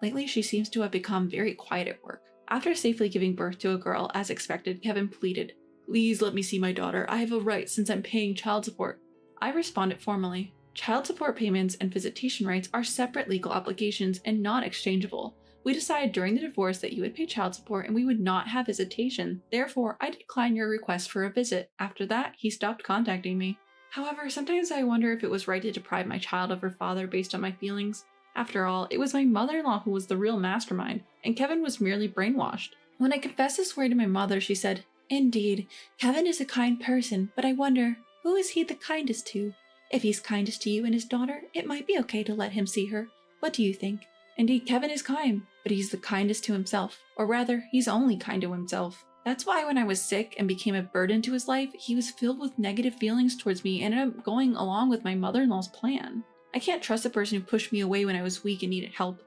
Lately, she seems to have become very quiet at work. After safely giving birth to a girl, as expected, Kevin pleaded, "Please let me see my daughter. I have a right since I'm paying child support." I responded formally. Child support payments and visitation rights are separate legal obligations and not exchangeable. We decided during the divorce that you would pay child support and we would not have visitation. Therefore, I declined your request for a visit. After that, he stopped contacting me. However, sometimes I wonder if it was right to deprive my child of her father based on my feelings. After all, it was my mother-in-law who was the real mastermind, and Kevin was merely brainwashed. When I confessed this story to my mother, she said, "Indeed, Kevin is a kind person, but I wonder, who is he the kindest to? If he's kindest to you and his daughter, it might be okay to let him see her. What do you think? Indeed, Kevin is kind, but he's the kindest to himself. Or rather, he's only kind to himself. That's why when I was sick and became a burden to his life, he was filled with negative feelings towards me and ended up going along with my mother-in-law's plan. I can't trust a person who pushed me away when I was weak and needed help.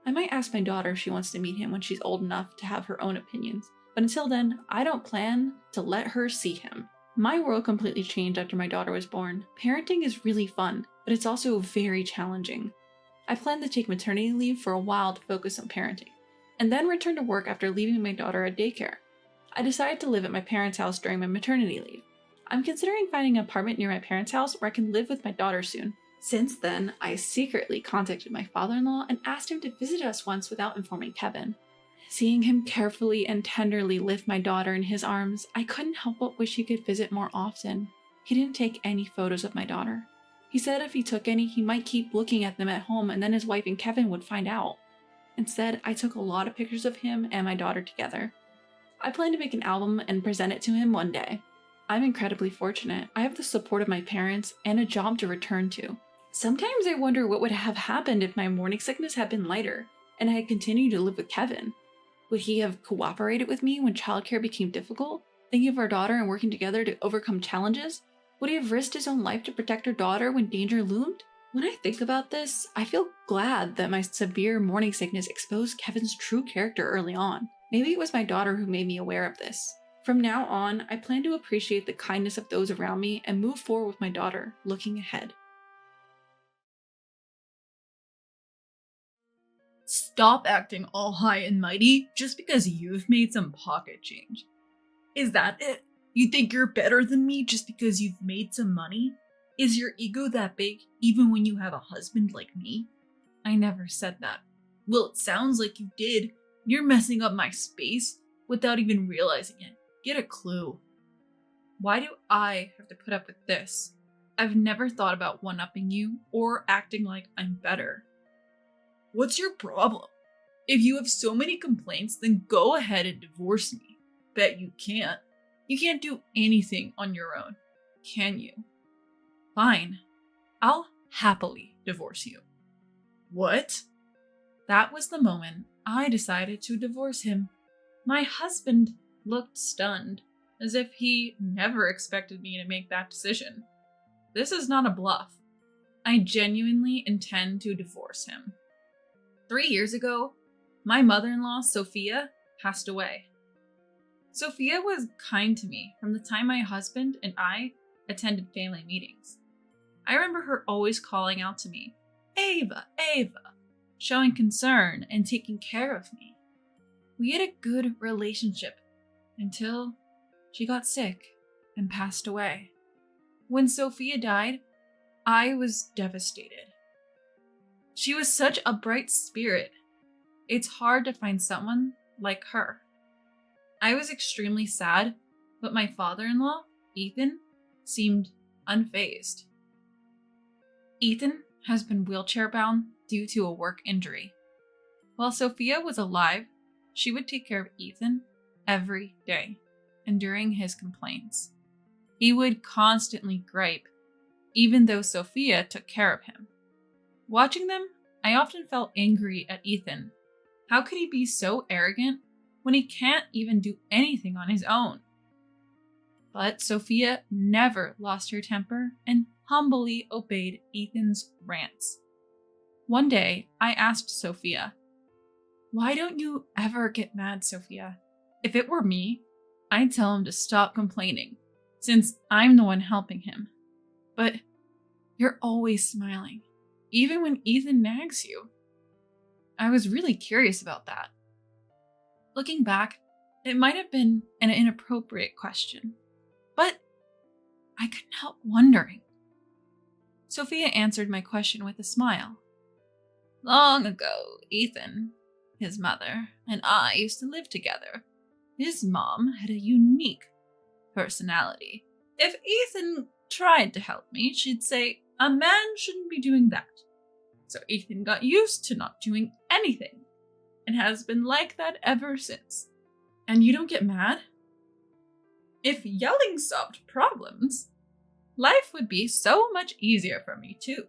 I might ask my daughter if she wants to meet him when she's old enough to have her own opinions, but until then, I don't plan to let her see him." My world completely changed after my daughter was born. Parenting is really fun, but it's also very challenging. I plan to take maternity leave for a while to focus on parenting, and then return to work after leaving my daughter at daycare. I decided to live at my parents' house during my maternity leave. I'm considering finding an apartment near my parents' house where I can live with my daughter soon. Since then, I secretly contacted my father-in-law and asked him to visit us once without informing Kevin. Seeing him carefully and tenderly lift my daughter in his arms, I couldn't help but wish he could visit more often. He didn't take any photos of my daughter. He said if he took any, he might keep looking at them at home and then his wife and Kevin would find out. Instead, I took a lot of pictures of him and my daughter together. I plan to make an album and present it to him one day. I'm incredibly fortunate. I have the support of my parents and a job to return to. Sometimes I wonder what would have happened if my morning sickness had been lighter and I had continued to live with Kevin. Would he have cooperated with me when childcare became difficult, thinking of our daughter and working together to overcome challenges? Would he have risked his own life to protect our daughter when danger loomed? When I think about this, I feel glad that my severe morning sickness exposed Kevin's true character early on. Maybe it was my daughter who made me aware of this. From now on, I plan to appreciate the kindness of those around me and move forward with my daughter, looking ahead. Stop acting all high and mighty just because you've made some pocket change. Is that it? You think you're better than me just because you've made some money? Is your ego that big even when you have a husband like me? I never said that. Well, it sounds like you did. You're messing up my space without even realizing it. Get a clue. Why do I have to put up with this? I've never thought about one-upping you or acting like I'm better. What's your problem? If you have so many complaints, then go ahead and divorce me. Bet you can't. You can't do anything on your own, can you? Fine. I'll happily divorce you. What? That was the moment I decided to divorce him. My husband looked stunned, as if he never expected me to make that decision. This is not a bluff. I genuinely intend to divorce him. 3 years ago, my mother-in-law, Sophia, passed away. Sophia was kind to me from the time my husband and I attended family meetings. I remember her always calling out to me, "Ava, Ava," showing concern and taking care of me. We had a good relationship until she got sick and passed away. When Sophia died, I was devastated. She was such a bright spirit. It's hard to find someone like her. I was extremely sad, but my father-in-law, Ethan, seemed unfazed. Ethan has been wheelchair-bound due to a work injury. While Sophia was alive, she would take care of Ethan every day, enduring his complaints. He would constantly gripe, even though Sophia took care of him. Watching them, I often felt angry at Ethan. How could he be so arrogant when he can't even do anything on his own? But Sophia never lost her temper and humbly obeyed Ethan's rants. One day, I asked Sophia, "Why don't you ever get mad, Sophia? If it were me, I'd tell him to stop complaining, since I'm the one helping him. But you're always smiling, even when Ethan nags you." I was really curious about that. Looking back, it might have been an inappropriate question, but I couldn't help wondering. Sophia answered my question with a smile. "Long ago, Ethan, His mother and I used to live together. His mom had a unique personality. If Ethan tried to help me, she'd say, "A man shouldn't be doing that." So Ethan got used to not doing anything and has been like that ever since. And you don't get mad? If yelling solved problems, life would be so much easier for me too.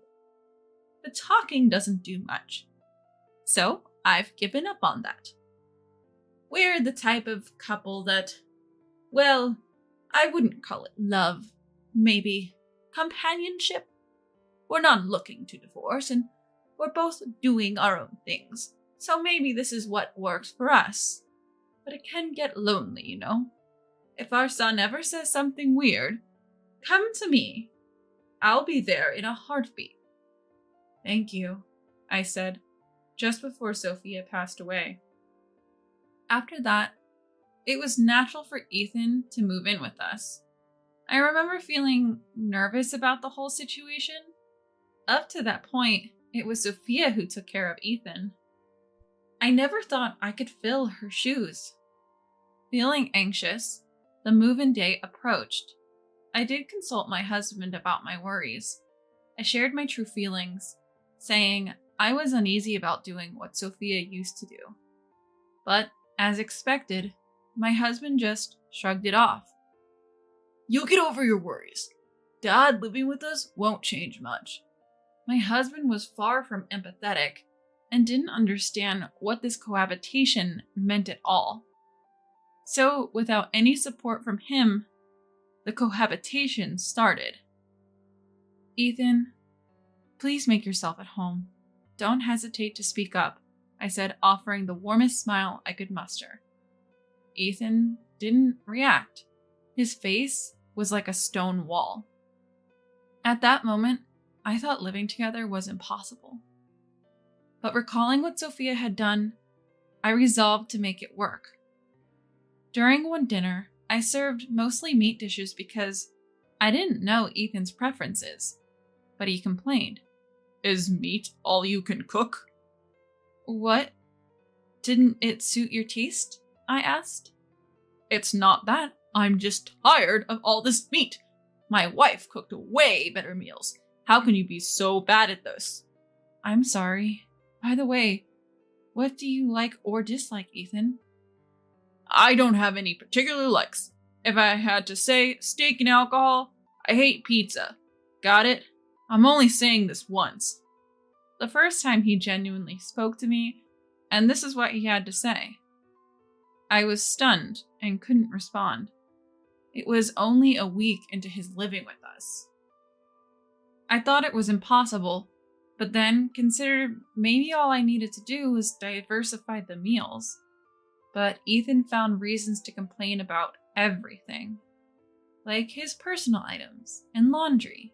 But talking doesn't do much. So I've given up on that. We're the type of couple that, well, I wouldn't call it love, maybe companionship. We're not looking to divorce, and we're both doing our own things. So maybe this is what works for us. But it can get lonely, you know? If our son ever says something weird, come to me. I'll be there in a heartbeat. Thank you, I said, just before Sophia passed away. After that, it was natural for Ethan to move in with us. I remember feeling nervous about the whole situation. Up to that point, it was Sophia who took care of Ethan. I never thought I could fill her shoes. Feeling anxious, the move-in day approached. I did consult my husband about my worries. I shared my true feelings, saying I was uneasy about doing what Sophia used to do. But, as expected, my husband just shrugged it off. You'll get over your worries. Dad living with us won't change much. My husband was far from empathetic and didn't understand what this cohabitation meant at all. So, without any support from him, the cohabitation started. Ethan, please make yourself at home. Don't hesitate to speak up, I said, offering the warmest smile I could muster. Ethan didn't react. His face was like a stone wall. At that moment, I thought living together was impossible. But recalling what Sophia had done, I resolved to make it work. During one dinner, I served mostly meat dishes because I didn't know Ethan's preferences, but he complained. Is meat all you can cook? What? Didn't it suit your taste? I asked. It's not that. I'm just tired of all this meat. My wife cooked way better meals. How can you be so bad at this? I'm sorry. By the way, what do you like or dislike, Ethan? I don't have any particular likes. If I had to say steak and alcohol, I hate pizza. Got it? I'm only saying this once. The first time he genuinely spoke to me, and this is what he had to say. I was stunned and couldn't respond. It was only a week into his living with us. I thought it was impossible, but then considered maybe all I needed to do was diversify the meals. But Ethan found reasons to complain about everything, like his personal items and laundry.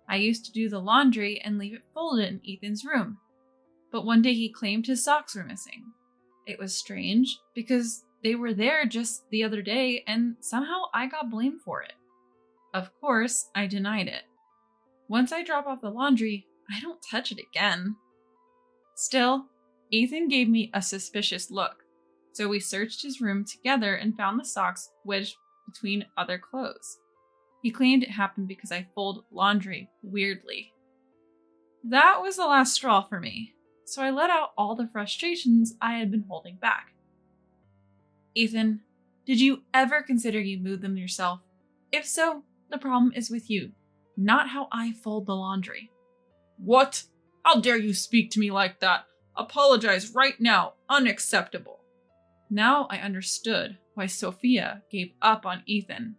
I used to do the laundry and leave it folded in Ethan's room, but one day he claimed his socks were missing. It was strange because they were there just the other day and somehow I got blamed for it. Of course, I denied it. Once I drop off the laundry, I don't touch it again. Still, Ethan gave me a suspicious look, so we searched his room together and found the socks wedged between other clothes. He claimed it happened because I fold laundry weirdly. That was the last straw for me, so I let out all the frustrations I had been holding back. Ethan, did you ever consider you move them yourself? If so, the problem is with you, not how I fold the laundry. What? How dare you speak to me like that? Apologize right now. Unacceptable. Now I understood why Sophia gave up on Ethan.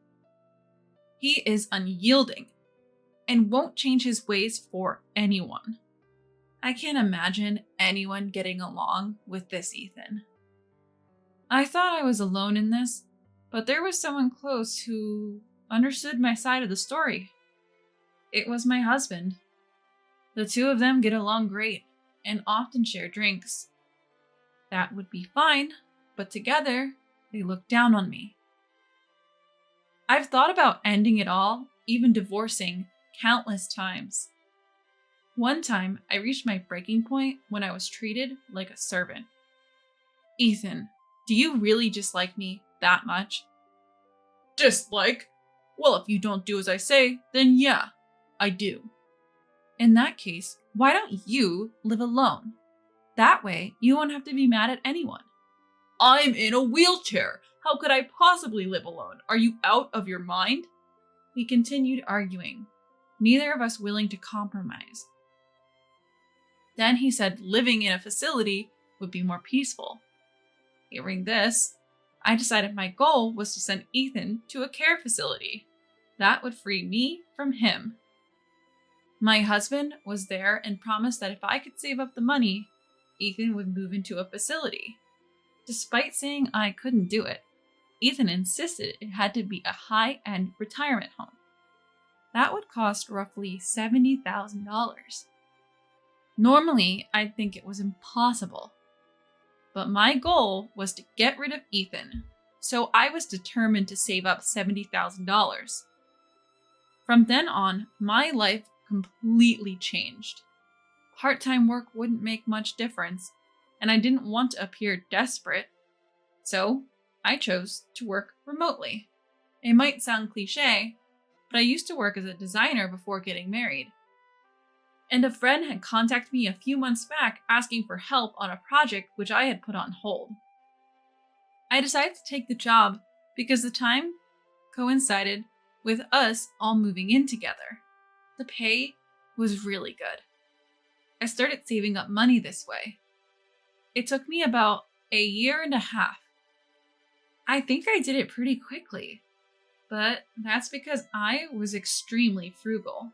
He is unyielding and won't change his ways for anyone. I can't imagine anyone getting along with this Ethan. I thought I was alone in this, but there was someone close who understood my side of the story. It was my husband. The two of them get along great and often share drinks. That would be fine, but together, they look down on me. I've thought about ending it all, even divorcing, countless times. One time, I reached my breaking point when I was treated like a servant. Ethan, do you really dislike me that much? Dislike? Well, if you don't do as I say, then yeah, I do. In that case, why don't you live alone? That way, you won't have to be mad at anyone. I'm in a wheelchair. How could I possibly live alone? Are you out of your mind? We continued arguing, neither of us willing to compromise. Then he said living in a facility would be more peaceful. Hearing this, I decided my goal was to send Ethan to a care facility. That would free me from him. My husband was there and promised that if I could save up the money, Ethan would move into a facility. Despite saying I couldn't do it, Ethan insisted it had to be a high-end retirement home. That would cost roughly $70,000. Normally, I'd think it was impossible. But my goal was to get rid of Ethan, so I was determined to save up $70,000. From then on, my life completely changed. Part-time work wouldn't make much difference, and I didn't want to appear desperate, so I chose to work remotely. It might sound cliche, but I used to work as a designer before getting married. And a friend had contacted me a few months back asking for help on a project which I had put on hold. I decided to take the job because the time coincided with us all moving in together. The pay was really good. I started saving up money this way. It took me about a year and a half. I think I did it pretty quickly, but that's because I was extremely frugal.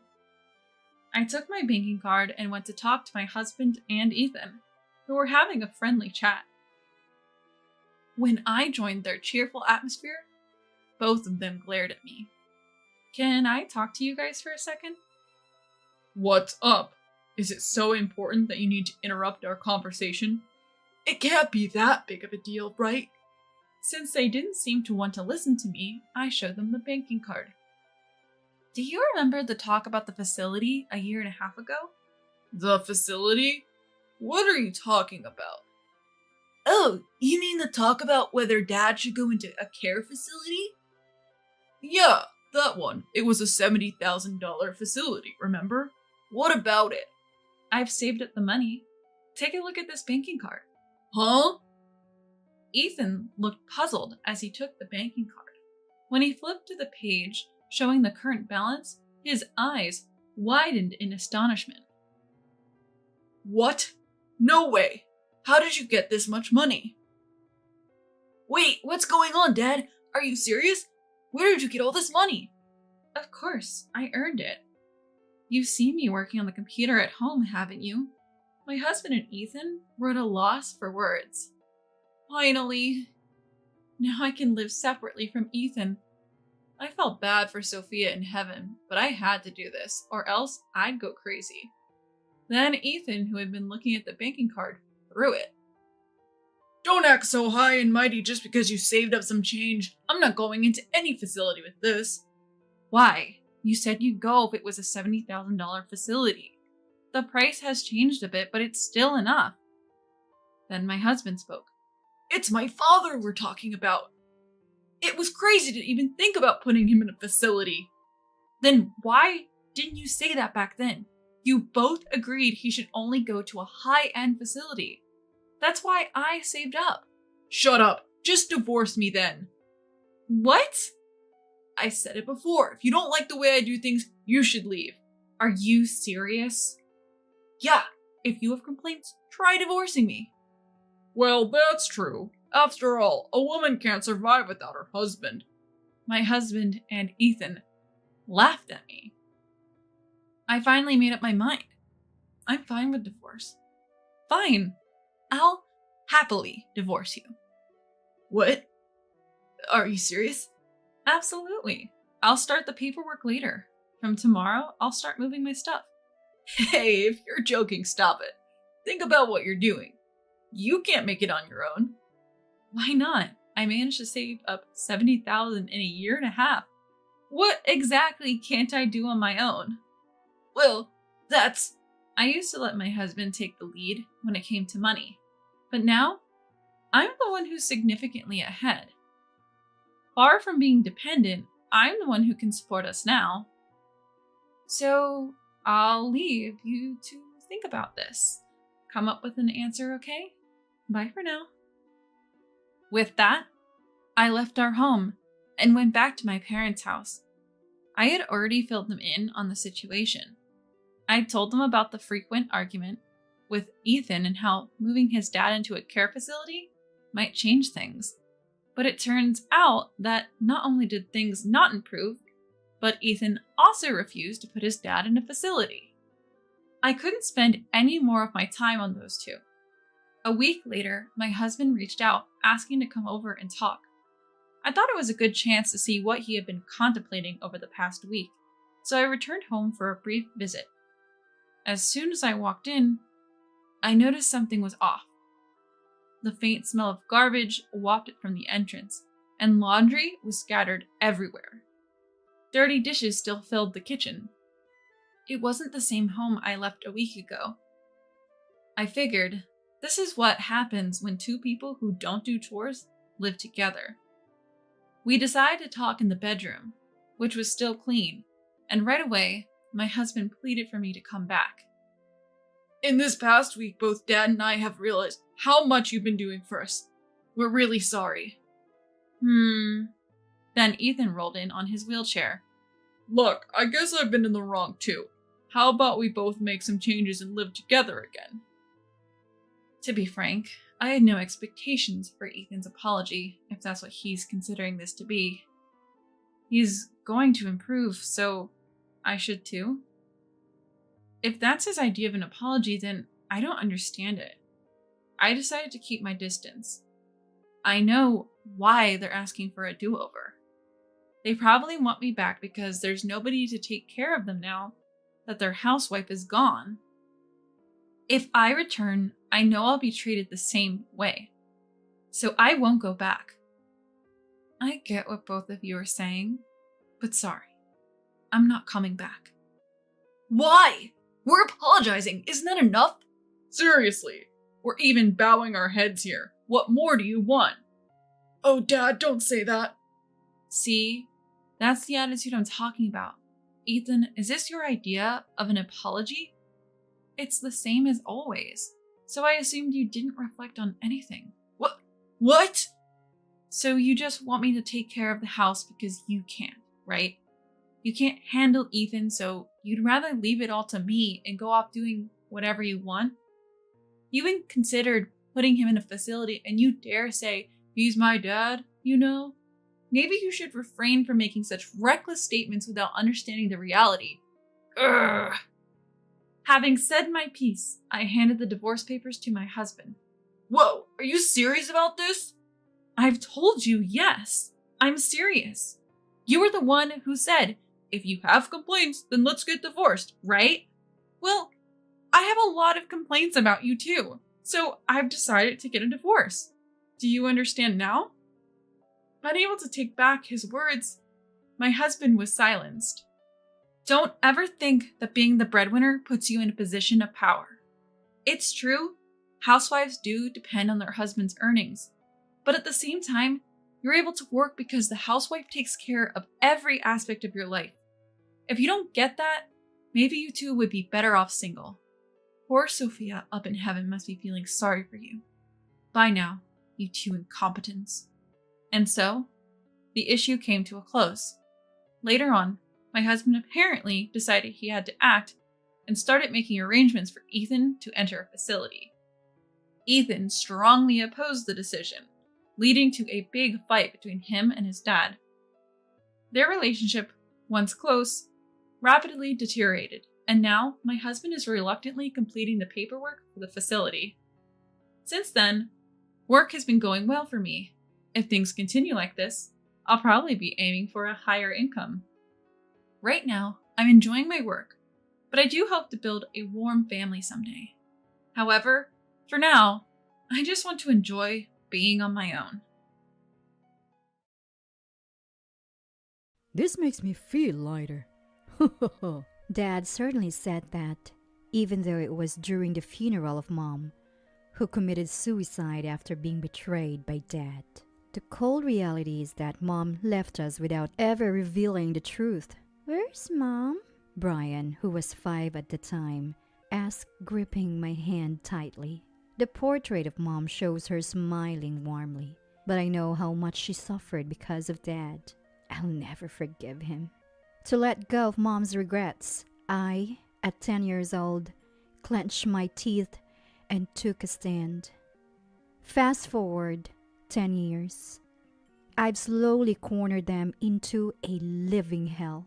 I took my banking card and went to talk to my husband and Ethan, who were having a friendly chat. When I joined their cheerful atmosphere, both of them glared at me. Can I talk to you guys for a second? What's up? Is it so important that you need to interrupt our conversation? It can't be that big of a deal, right? Since they didn't seem to want to listen to me, I showed them the banking card. Do you remember the talk about the facility a year and a half ago? The facility? What are you talking about? Oh, you mean the talk about whether Dad should go into a care facility? Yeah, that one. It was a $70,000 facility, remember? What about it? I've saved up the money. Take a look at this banking card. Huh? Ethan looked puzzled as he took the banking card. When he flipped to the page showing the current balance, his eyes widened in astonishment. What? No way! How did you get this much money? Wait, what's going on, Dad? Are you serious? Where did you get all this money? Of course, I earned it. You've seen me working on the computer at home, haven't you? My husband and Ethan were at a loss for words. Finally! Now I can live separately from Ethan. I felt bad for Sophia in heaven, but I had to do this, or else I'd go crazy. Then Ethan, who had been looking at the banking card, threw it. Don't act so high and mighty just because you saved up some change. I'm not going into any facility with this. Why? You said you'd go if it was a $70,000 facility. The price has changed a bit, but it's still enough. Then my husband spoke. It's my father we're talking about. It was crazy to even think about putting him in a facility. Then why didn't you say that back then? You both agreed he should only go to a high-end facility. That's why I saved up. Shut up. Just divorce me then. What? I said it before. If you don't like the way I do things, you should leave. Are you serious? Yeah. If you have complaints, try divorcing me. Well, that's true. After all, a woman can't survive without her husband. My husband and Ethan laughed at me. I finally made up my mind. I'm fine with divorce. Fine. I'll happily divorce you. What? Are you serious? Absolutely. I'll start the paperwork later. From tomorrow, I'll start moving my stuff. Hey, if you're joking, stop it. Think about what you're doing. You can't make it on your own. Why not? I managed to save up $70,000 in a year and a half. What exactly can't I do on my own? Well, I used to let my husband take the lead when it came to money. But now, I'm the one who's significantly ahead. Far from being dependent, I'm the one who can support us now. So I'll leave you to think about this. Come up with an answer, okay? Bye for now. With that, I left our home and went back to my parents' house. I had already filled them in on the situation. I told them about the frequent argument with Ethan and how moving his dad into a care facility might change things. But it turns out that not only did things not improve, but Ethan also refused to put his dad in a facility. I couldn't spend any more of my time on those two. A week later, my husband reached out asking to come over and talk. I thought it was a good chance to see what he had been contemplating over the past week, so I returned home for a brief visit. As soon as I walked in, I noticed something was off. The faint smell of garbage wafted from the entrance, and laundry was scattered everywhere. Dirty dishes still filled the kitchen. It wasn't the same home I left a week ago. I figured, this is what happens when two people who don't do chores live together. We decided to talk in the bedroom, which was still clean, and right away, my husband pleaded for me to come back. In this past week, both Dad and I have realized how much you've been doing for us. We're really sorry. Then Ethan rolled in on his wheelchair. Look, I guess I've been in the wrong too. How about we both make some changes and live together again? To be frank, I had no expectations for Ethan's apology, if that's what he's considering this to be. He's going to improve, so I should too. If that's his idea of an apology, then I don't understand it. I decided to keep my distance. I know why they're asking for a do-over. They probably want me back because there's nobody to take care of them now that their housewife is gone. If I return, I know I'll be treated the same way. So I won't go back. I get what both of you are saying, but sorry, I'm not coming back. Why? We're apologizing. Isn't that enough? Seriously, we're even bowing our heads here. What more do you want? Oh, Dad, don't say that. See, that's the attitude I'm talking about. Ethan, is this your idea of an apology? It's the same as always, so I assumed you didn't reflect on anything. What? So you just want me to take care of the house because you can't, right? You can't handle Ethan, so you'd rather leave it all to me and go off doing whatever you want? You even considered putting him in a facility and you dare say, he's my dad, you know? Maybe you should refrain from making such reckless statements without understanding the reality. Ugh. Having said my piece, I handed the divorce papers to my husband. Whoa, are you serious about this? I've told you, yes. I'm serious. You were the one who said, if you have complaints, then let's get divorced, right? Well, I have a lot of complaints about you too, so I've decided to get a divorce. Do you understand now? Unable to take back his words, my husband was silenced. Don't ever think that being the breadwinner puts you in a position of power. It's true, housewives do depend on their husband's earnings, but at the same time, you're able to work because the housewife takes care of every aspect of your life. If you don't get that, maybe you two would be better off single. Poor Sophia up in heaven must be feeling sorry for you. Bye now, you two incompetents. And so, the issue came to a close. Later on, my husband apparently decided he had to act and started making arrangements for Ethan to enter a facility. Ethan strongly opposed the decision, leading to a big fight between him and his dad. Their relationship, once close, rapidly deteriorated, and now my husband is reluctantly completing the paperwork for the facility. Since then, work has been going well for me. If things continue like this, I'll probably be aiming for a higher income. Right now, I'm enjoying my work, but I do hope to build a warm family someday. However, for now, I just want to enjoy being on my own. This makes me feel lighter. Dad certainly said that, even though it was during the funeral of Mom. who committed suicide after being betrayed by Dad. The cold reality is that Mom left us without ever revealing the truth. Where's Mom? Brian, who was 5 at the time, asked, gripping my hand tightly. The portrait of Mom shows her smiling warmly, but I know how much she suffered because of Dad. I'll never forgive him. To let go of Mom's regrets, I, at 10 years old, clenched my teeth and took a stand. Fast forward 10 years. I've slowly cornered them into a living hell.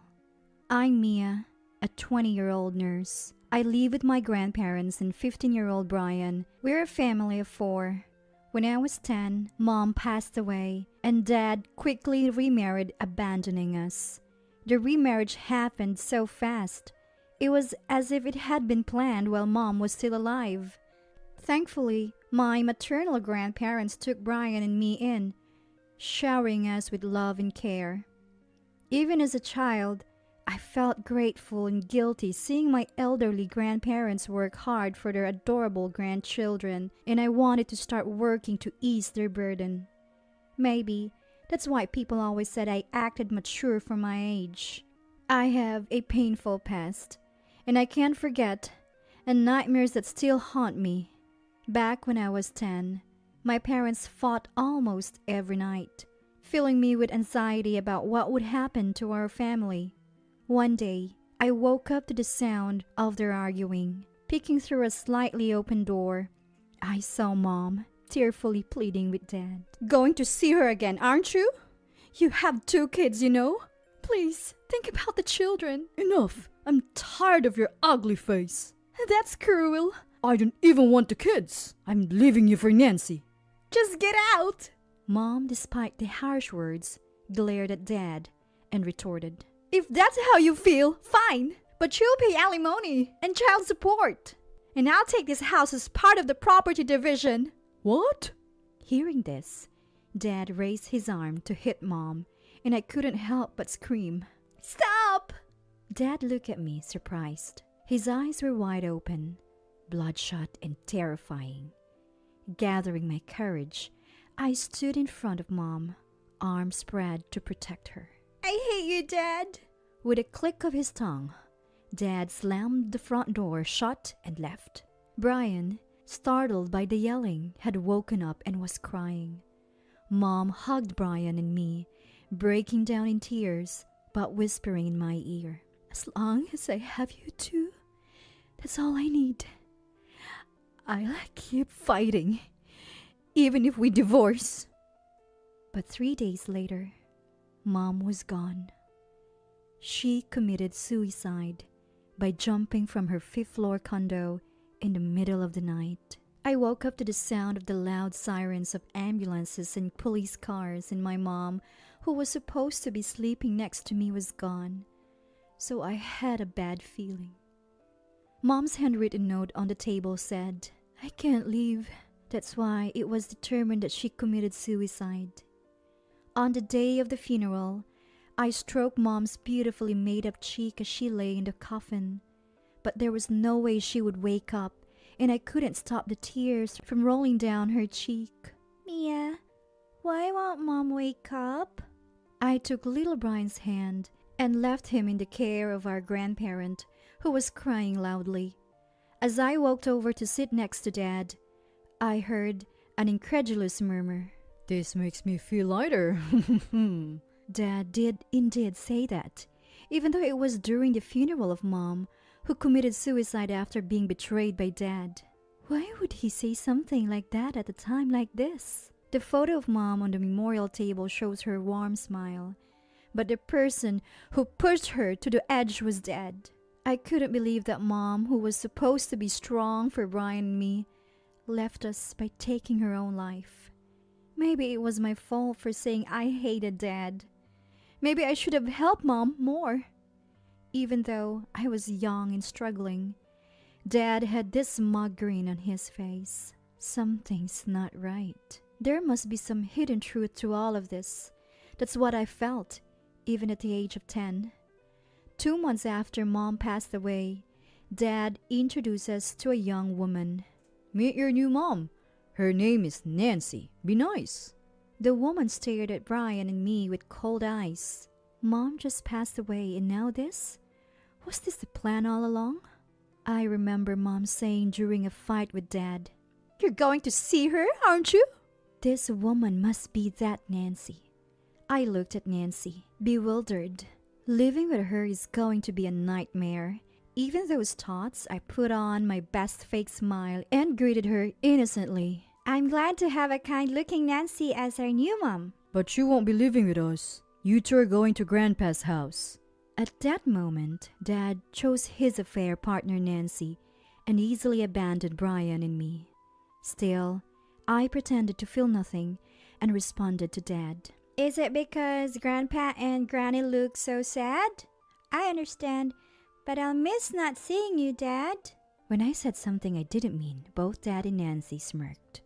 I'm Mia, a 20-year-old nurse. I live with my grandparents and 15-year-old Brian. We're a family of 4. When I was 10, Mom passed away and Dad quickly remarried, abandoning us. The remarriage happened so fast. It was as if it had been planned while Mom was still alive. Thankfully, my maternal grandparents took Brian and me in, showering us with love and care. Even as a child, I felt grateful and guilty seeing my elderly grandparents work hard for their adorable grandchildren, and I wanted to start working to ease their burden. Maybe that's why people always said I acted mature for my age. I have a painful past, and I can't forget, and nightmares that still haunt me. Back when I was 10, my parents fought almost every night, filling me with anxiety about what would happen to our family. One day, I woke up to the sound of their arguing. Peeking through a slightly open door, I saw Mom tearfully pleading with Dad. Going to see her again, aren't you? You have 2 kids, you know. Please, think about the children. Enough! I'm tired of your ugly face. That's cruel. I don't even want the kids. I'm leaving you for Nancy. Just get out! Mom, despite the harsh words, glared at Dad and retorted, If that's how you feel, fine. But you'll pay alimony and child support. And I'll take this house as part of the property division. What? Hearing this, Dad raised his arm to hit Mom, and I couldn't help but scream. Stop! Dad looked at me, surprised. His eyes were wide open, bloodshot and terrifying. Gathering my courage, I stood in front of Mom, arms spread to protect her. I hate you, Dad. With a click of his tongue, Dad slammed the front door shut and left. Brian, startled by the yelling, had woken up and was crying. Mom hugged Brian and me, breaking down in tears, but whispering in my ear, As long as I have you 2, that's all I need. I'll keep fighting, even if we divorce. But 3 days later, Mom was gone. She committed suicide by jumping from her 5th-floor condo in the middle of the night. I woke up to the sound of the loud sirens of ambulances and police cars, and my mom, who was supposed to be sleeping next to me, was gone. So I had a bad feeling. Mom's handwritten note on the table said, I can't leave. That's why it was determined that she committed suicide. On the day of the funeral, I stroked Mom's beautifully made-up cheek as she lay in the coffin. But there was no way she would wake up, and I couldn't stop the tears from rolling down her cheek. Mia, why won't Mom wake up? I took little Brian's hand and left him in the care of our grandparent, who was crying loudly. As I walked over to sit next to Dad, I heard an incredulous murmur. This makes me feel lighter. Dad did indeed say that, even though it was during the funeral of Mom, who committed suicide after being betrayed by Dad. Why would he say something like that at a time like this? The photo of Mom on the memorial table shows her warm smile, but the person who pushed her to the edge was Dad. I couldn't believe that Mom, who was supposed to be strong for Brian and me, left us by taking her own life. Maybe it was my fault for saying I hated Dad. Maybe I should have helped Mom more. Even though I was young and struggling, Dad had this smug grin on his face. Something's not right. There must be some hidden truth to all of this. That's what I felt, even at the age of 10. 2 months after Mom passed away, Dad introduced us to a young woman. Meet your new mom. Her name is Nancy. Be nice. The woman stared at Brian and me with cold eyes. Mom just passed away and now this? Was this the plan all along? I remember Mom saying during a fight with Dad, "You're going to see her, aren't you?" This woman must be that Nancy. I looked at Nancy, bewildered. Living with her is going to be a nightmare. Even those thoughts, I put on my best fake smile and greeted her innocently. "I'm glad to have a kind-looking Nancy as our new mom." But you won't be living with us. You two are going to Grandpa's house. At that moment, Dad chose his affair partner Nancy and easily abandoned Brian and me. Still, I pretended to feel nothing and responded to Dad. "Is it because Grandpa and Granny look so sad? I understand, but I'll miss not seeing you, Dad." When I said something I didn't mean, both Dad and Nancy smirked.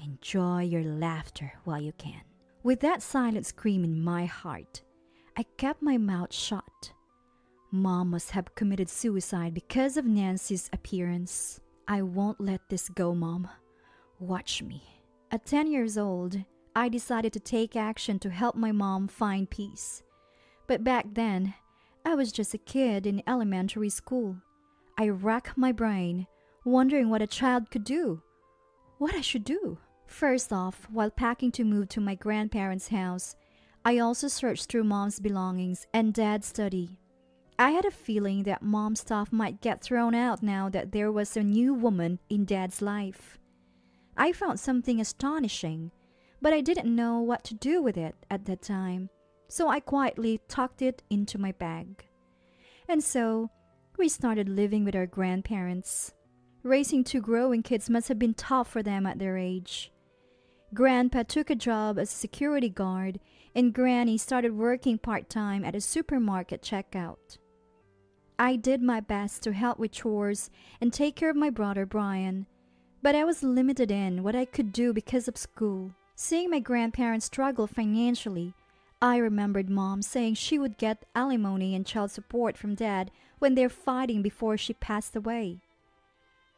Enjoy your laughter while you can. With that silent scream in my heart, I kept my mouth shut. Mom must have committed suicide because of Nancy's appearance. I won't let this go, Mom. Watch me. At 10 years old, I decided to take action to help my mom find peace. But back then, I was just a kid in elementary school. I racked my brain, wondering what a child could do, what I should do. First off, while packing to move to my grandparents' house, I also searched through Mom's belongings and Dad's study. I had a feeling that Mom's stuff might get thrown out now that there was a new woman in Dad's life. I found something astonishing, but I didn't know what to do with it at that time, so I quietly tucked it into my bag. And so, we started living with our grandparents. Raising two growing kids must have been tough for them at their age. Grandpa took a job as a security guard, and Granny started working part-time at a supermarket checkout. I did my best to help with chores and take care of my brother Brian, but I was limited in what I could do because of school. Seeing my grandparents struggle financially, I remembered Mom saying she would get alimony and child support from Dad when they're fighting before she passed away.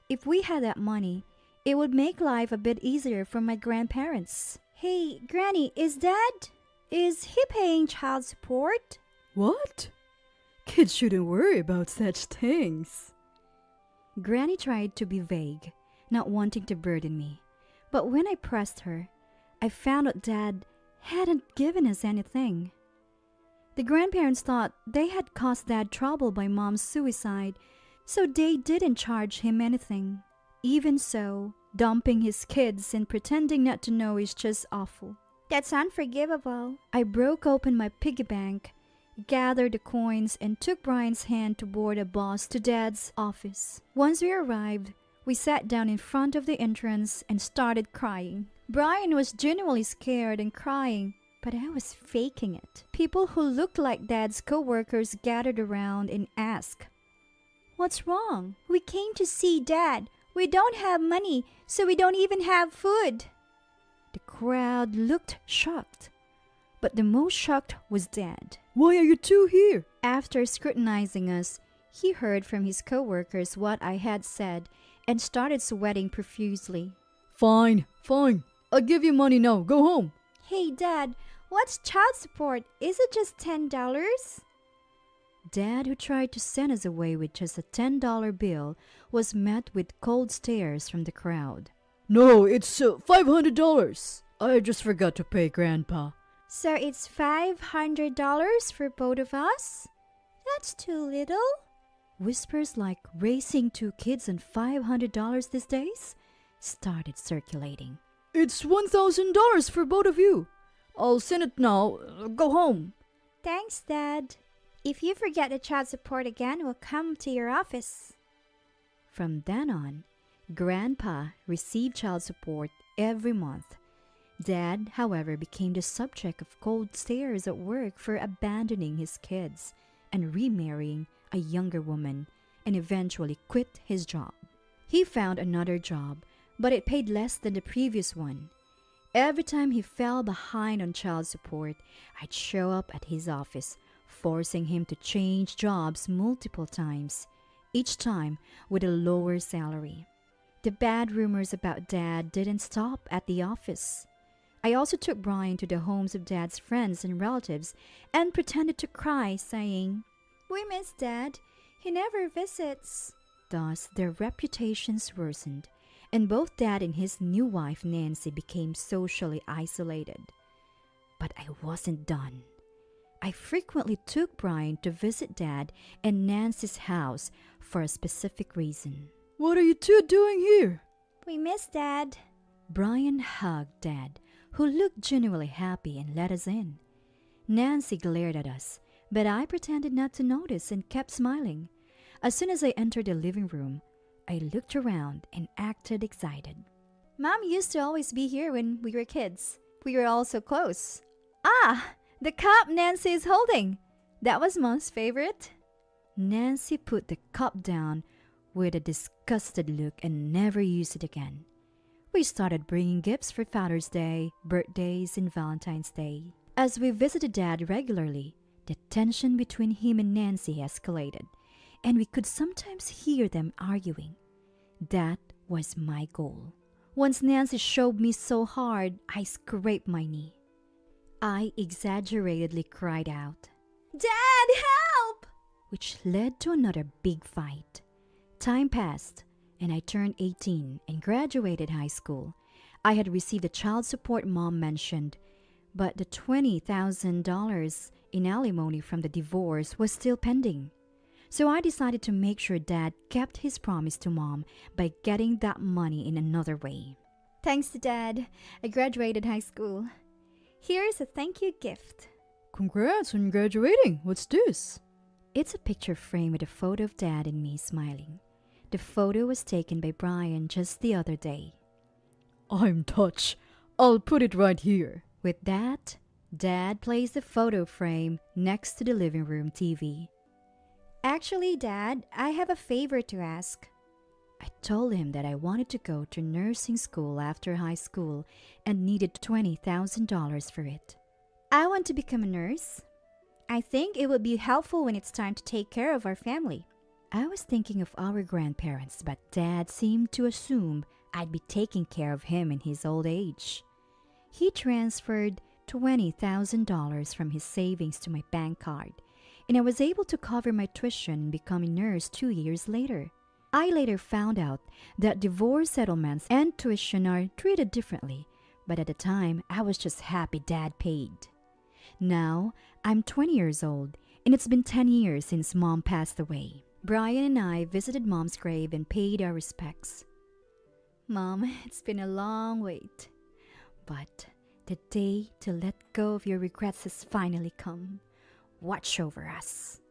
If we had that money, it would make life a bit easier for my grandparents. "Hey, Granny, is he paying child support?" What? Kids shouldn't worry about such things. Granny tried to be vague, not wanting to burden me. But when I pressed her, I found out Dad hadn't given us anything. The grandparents thought they had caused Dad trouble by Mom's suicide, so they didn't charge him anything. Even so, dumping his kids and pretending not to know is just awful. That's unforgivable. I broke open my piggy bank, gathered the coins, and took Brian's hand to board a bus to Dad's office. Once we arrived, we sat down in front of the entrance and started crying. Brian was genuinely scared and crying, but I was faking it. People who looked like Dad's co-workers gathered around and asked, "What's wrong?" "We came to see Dad. We don't have money, so we don't even have food." The crowd looked shocked, but the most shocked was Dad. Why are you two here? After scrutinizing us, he heard from his co-workers what I had said and started sweating profusely. Fine. I'll give you money now. Go home. "Hey, Dad, what's child support? Is it just $10? Dad, who tried to send us away with just a $10 bill, was met with cold stares from the crowd. No, it's $500. I just forgot to pay Grandpa. "So it's $500 for both of us? That's too little." Whispers like raising two kids and $500 these days started circulating. It's $1,000 for both of you. I'll send it now. Go home. "Thanks, Dad. If you forget the child support again, we'll come to your office." From then on, Grandpa received child support every month. Dad, however, became the subject of cold stares at work for abandoning his kids and remarrying a younger woman, and eventually quit his job. He found another job, but it paid less than the previous one. Every time he fell behind on child support, I'd show up at his office, forcing him to change jobs multiple times, each time with a lower salary. The bad rumors about Dad didn't stop at the office. I also took Brian to the homes of Dad's friends and relatives and pretended to cry, saying, "We miss Dad. He never visits." Thus, their reputations worsened, and both Dad and his new wife Nancy became socially isolated. But I wasn't done. I frequently took Brian to visit Dad and Nancy's house for a specific reason. What are you two doing here? "We miss Dad." Brian hugged Dad, who looked genuinely happy, and let us in. Nancy glared at us, but I pretended not to notice and kept smiling. As soon as I entered the living room, I looked around and acted excited. "Mom used to always be here when we were kids. We were all so close." "Ah, the cup Nancy is holding. That was Mom's favorite." Nancy put the cup down with a disgusted look and never used it again. We started bringing gifts for Father's Day, birthdays, and Valentine's Day. As we visited Dad regularly, the tension between him and Nancy escalated, and we could sometimes hear them arguing. That was my goal. Once Nancy shoved me so hard, I scraped my knee. I exaggeratedly cried out, "Dad, help!" which led to another big fight. Time passed, and I turned 18 and graduated high school. I had received the child support Mom mentioned, but the $20,000 in alimony from the divorce was still pending. So I decided to make sure Dad kept his promise to Mom by getting that money in another way. "Thanks to Dad, I graduated high school. Here's a thank you gift." Congrats on graduating. What's this? It's a picture frame with a photo of Dad and me smiling. The photo was taken by Brian just the other day. I'm touched. I'll put it right here. With that, Dad placed the photo frame next to the living room TV. "Actually, Dad, I have a favor to ask." I told him that I wanted to go to nursing school after high school and needed $20,000 for it. "I want to become a nurse. I think it would be helpful when it's time to take care of our family." I was thinking of our grandparents, but Dad seemed to assume I'd be taking care of him in his old age. He transferred $20,000 from his savings to my bank card, and I was able to cover my tuition and become a nurse 2 years later. I later found out that divorce settlements and tuition are treated differently, but at the time, I was just happy Dad paid. Now, I'm 20 years old, and it's been 10 years since Mom passed away. Brian and I visited Mom's grave and paid our respects. "Mom, it's been a long wait, but the day to let go of your regrets has finally come. Watch over us."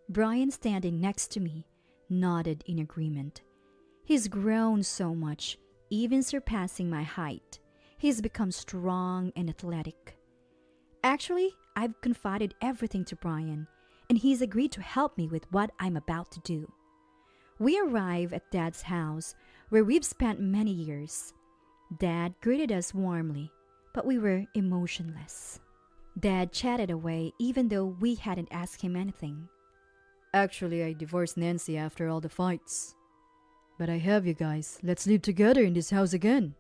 Brian, standing next to me, nodded in agreement. He's grown so much, even surpassing my height. He's become strong and athletic. Actually, I've confided everything to Brian, and he's agreed to help me with what I'm about to do. We arrive at Dad's house, where we've spent many years. Dad greeted us warmly, but we were emotionless. Dad chatted away even though we hadn't asked him anything. Actually, I divorced Nancy after all the fights. But I have you guys. Let's live together in this house again.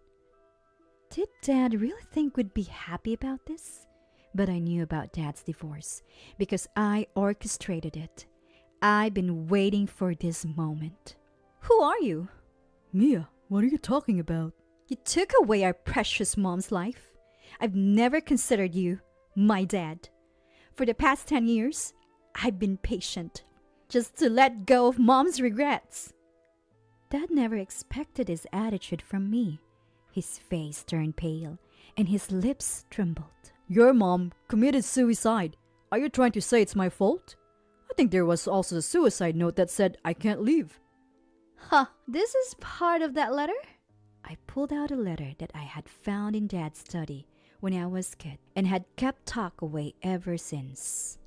Did Dad really think we'd be happy about this? But I knew about Dad's divorce because I orchestrated it. I've been waiting for this moment. Who are you? Mia, what are you talking about? You took away our precious Mom's life. I've never considered you my dad. For the past 10 years, I've been patient, just to let go of Mom's regrets. Dad never expected his attitude from me. His face turned pale, and his lips trembled. Your mom committed suicide. Are you trying to say it's my fault? I think there was also a suicide note that said I can't leave. Huh, this is part of that letter? I pulled out a letter that I had found in Dad's study when I was a kid and had kept tucked away ever since.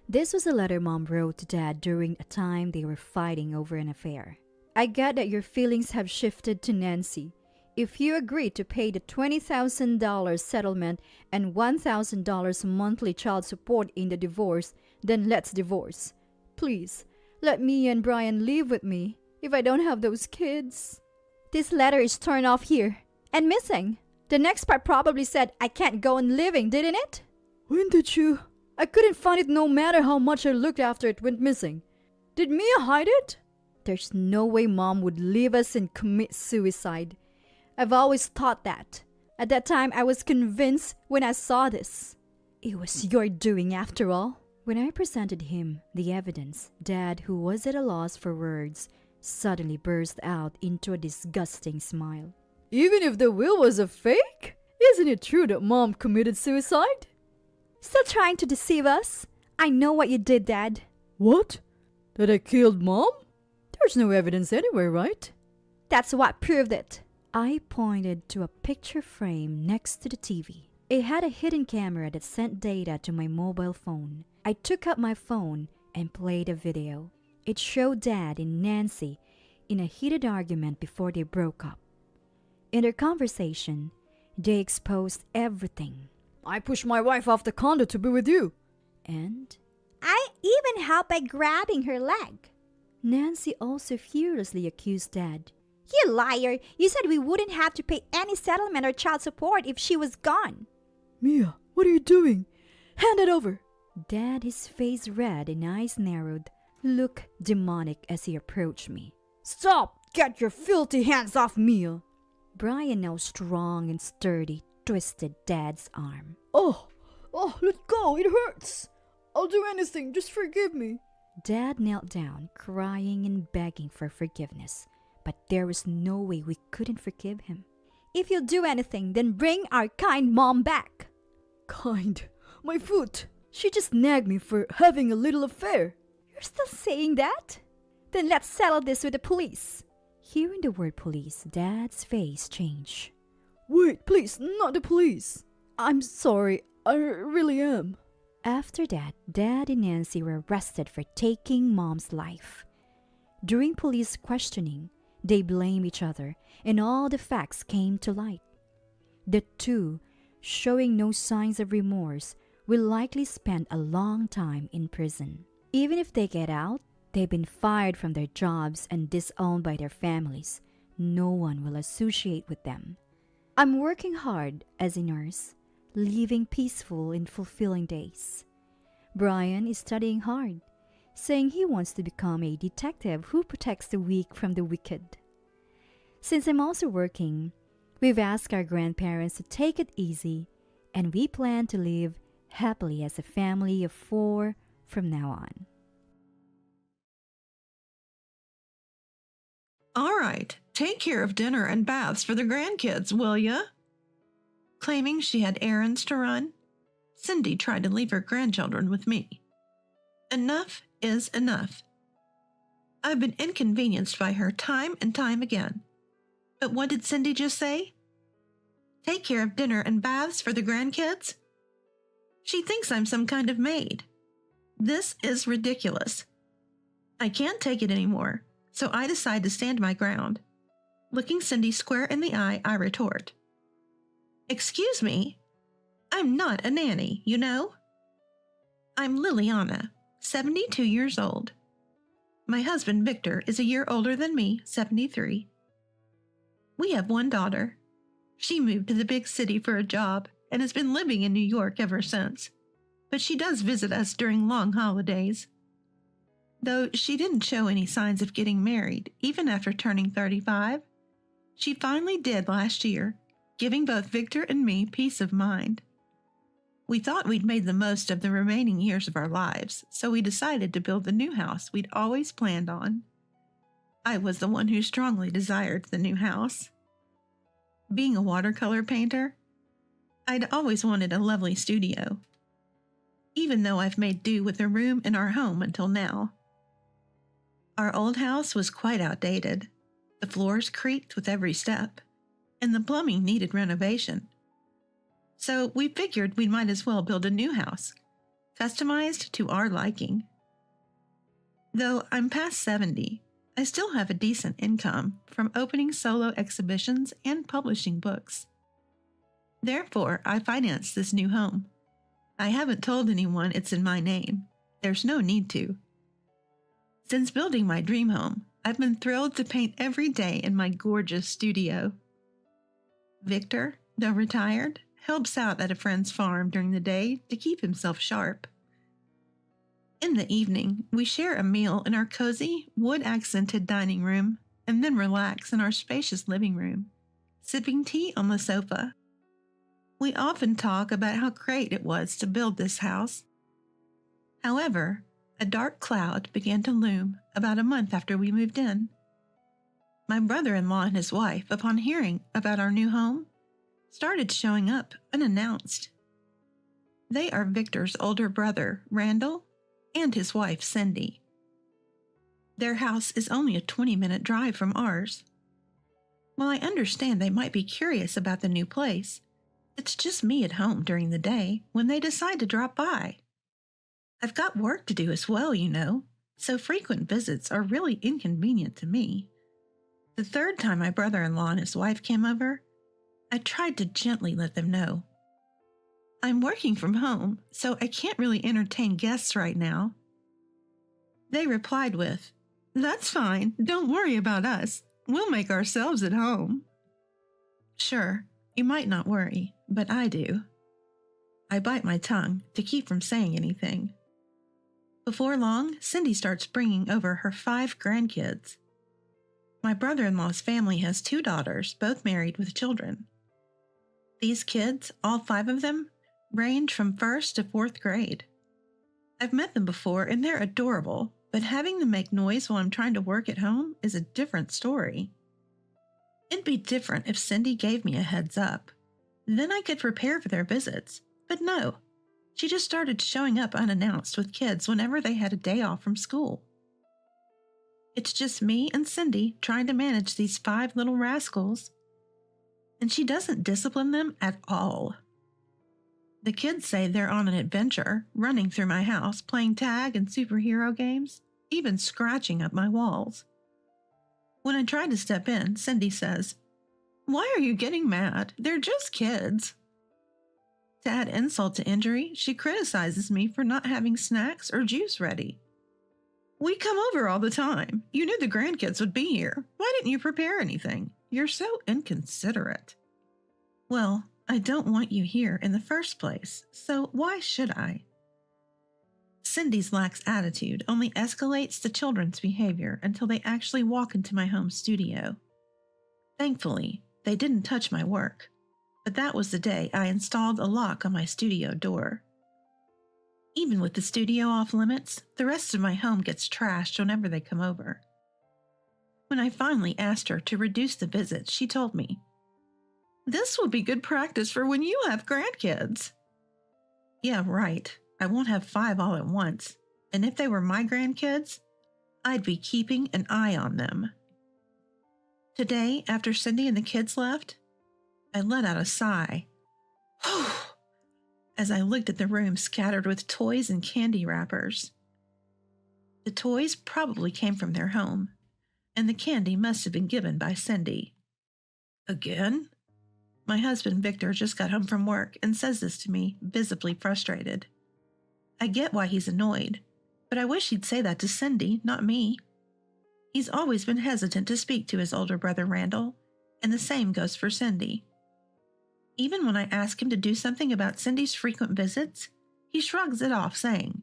This was a letter Mom wrote to Dad during a time they were fighting over an affair. "I get that your feelings have shifted to Nancy. If you agree to pay the $20,000 settlement and $1,000 monthly child support in the divorce, then let's divorce. Please, let me and Brian live with me if I don't have those kids." This letter is torn off here and missing. The next part probably said I can't go on living, didn't it? When did you? I couldn't find it no matter how much I looked after it went missing. Did Mia hide it? There's no way Mom would leave us and commit suicide. I've always thought that. At that time, I was convinced when I saw this. It was your doing after all. When I presented him the evidence, Dad, who was at a loss for words, suddenly burst out into a disgusting smile. Even if the will was a fake? Isn't it true that Mom committed suicide? Still trying to deceive us? I know what you did, Dad. What? That I killed Mom? There's no evidence anywhere, right? That's what proved it. I pointed to a picture frame next to the TV. It had a hidden camera that sent data to my mobile phone. I took out my phone and played a video. It showed Dad and Nancy in a heated argument before they broke up. In their conversation, they exposed everything. I pushed my wife off the condo to be with you. And I even helped by grabbing her leg. Nancy also furiously accused Dad. You liar! You said we wouldn't have to pay any settlement or child support if she was gone. Mia, what are you doing? Hand it over. Dad, his face red and eyes narrowed, looked demonic as he approached me. Stop! Get your filthy hands off Mia! Brian, now strong and sturdy, twisted Dad's arm. Oh, let go, it hurts. I'll do anything, just forgive me. Dad knelt down, crying and begging for forgiveness, but there was no way we couldn't forgive him. If you'll do anything, then bring our kind Mom back. Kind? My foot. She just nagged me for having a little affair. You're still saying that? Then let's settle this with the police. Hearing the word police, Dad's face changed. Wait, please, not the police. I'm sorry, I really am. After that, Dad and Nancy were arrested for taking Mom's life. During police questioning, they blamed each other and all the facts came to light. The two, showing no signs of remorse, will likely spend a long time in prison. Even if they get out, they've been fired from their jobs and disowned by their families. No one will associate with them. I'm working hard as a nurse, living peaceful and fulfilling days. Brian is studying hard, saying he wants to become a detective who protects the weak from the wicked. Since I'm also working, we've asked our grandparents to take it easy, and we plan to live happily as a family of 4 from now on. All right, take care of dinner and baths for the grandkids, will ya? Claiming she had errands to run, Cindy tried to leave her grandchildren with me. Enough is enough. I've been inconvenienced by her time and time again. But what did Cindy just say? Take care of dinner and baths for the grandkids? She thinks I'm some kind of maid. This is ridiculous. I can't take it anymore, so I decide to stand my ground. Looking Cindy square in the eye, I retort. Excuse me? I'm not a nanny, you know? I'm Liliana, 72 years old. My husband, Victor, is a year older than me, 73. We have one daughter. She moved to the big city for a job and has been living in New York ever since. But she does visit us during long holidays. Though she didn't show any signs of getting married, even after turning 35, she finally did last year, giving both Victor and me peace of mind. We thought we'd made the most of the remaining years of our lives, so we decided to build the new house we'd always planned on. I was the one who strongly desired the new house. Being a watercolor painter, I'd always wanted a lovely studio, even though I've made do with a room in our home until now. Our old house was quite outdated. The floors creaked with every step, and the plumbing needed renovation. So we figured we might as well build a new house, customized to our liking. Though I'm past 70, I still have a decent income from opening solo exhibitions and publishing books. Therefore, I financed this new home. I haven't told anyone it's in my name. There's no need to. Since building my dream home, I've been thrilled to paint every day in my gorgeous studio. Victor, though retired, helps out at a friend's farm during the day to keep himself sharp. In the evening, we share a meal in our cozy, wood-accented dining room and then relax in our spacious living room, sipping tea on the sofa. We often talk about how great it was to build this house. However, a dark cloud began to loom about a month after we moved in. My brother-in-law and his wife, upon hearing about our new home, started showing up unannounced. They are Victor's older brother, Randall, and his wife, Cindy. Their house is only a 20-minute drive from ours. While I understand they might be curious about the new place, it's just me at home during the day when they decide to drop by. I've got work to do as well, you know, so frequent visits are really inconvenient to me. The third time my brother-in-law and his wife came over, I tried to gently let them know. I'm working from home, so I can't really entertain guests right now. They replied with, "That's fine, don't worry about us. We'll make ourselves at home." Sure, you might not worry, but I do. I bite my tongue to keep from saying anything. Before long, Cindy starts bringing over her 5 grandkids. My brother-in-law's family has 2 daughters, both married with children. These kids, all 5 of them, range from 1st to 4th grade. I've met them before and they're adorable, but having them make noise while I'm trying to work at home is a different story. It'd be different if Cindy gave me a heads up. Then I could prepare for their visits, but no. She just started showing up unannounced with kids whenever they had a day off from school. It's just me and Cindy trying to manage these 5 little rascals. And she doesn't discipline them at all. The kids say they're on an adventure, running through my house, playing tag and superhero games, even scratching up my walls. When I try to step in, Cindy says, "Why are you getting mad? They're just kids." To add insult to injury, she criticizes me for not having snacks or juice ready. "We come over all the time. You knew the grandkids would be here. Why didn't you prepare anything? You're so inconsiderate." Well, I don't want you here in the first place, so why should I? Cindy's lax attitude only escalates the children's behavior until they actually walk into my home studio. Thankfully, they didn't touch my work, but that was the day I installed a lock on my studio door. Even with the studio off limits, the rest of my home gets trashed whenever they come over. When I finally asked her to reduce the visits, she told me, "This will be good practice for when you have grandkids." Yeah, right. I won't have 5 all at once, and if they were my grandkids, I'd be keeping an eye on them. Today, after Cindy and the kids left, I let out a sigh. As I looked at the room scattered with toys and candy wrappers. The toys probably came from their home, and the candy must have been given by Cindy. Again? My husband Victor just got home from work and says this to me, visibly frustrated. I get why he's annoyed, but I wish he'd say that to Cindy, not me. He's always been hesitant to speak to his older brother Randall, and the same goes for Cindy. Even when I ask him to do something about Cindy's frequent visits, he shrugs it off, saying,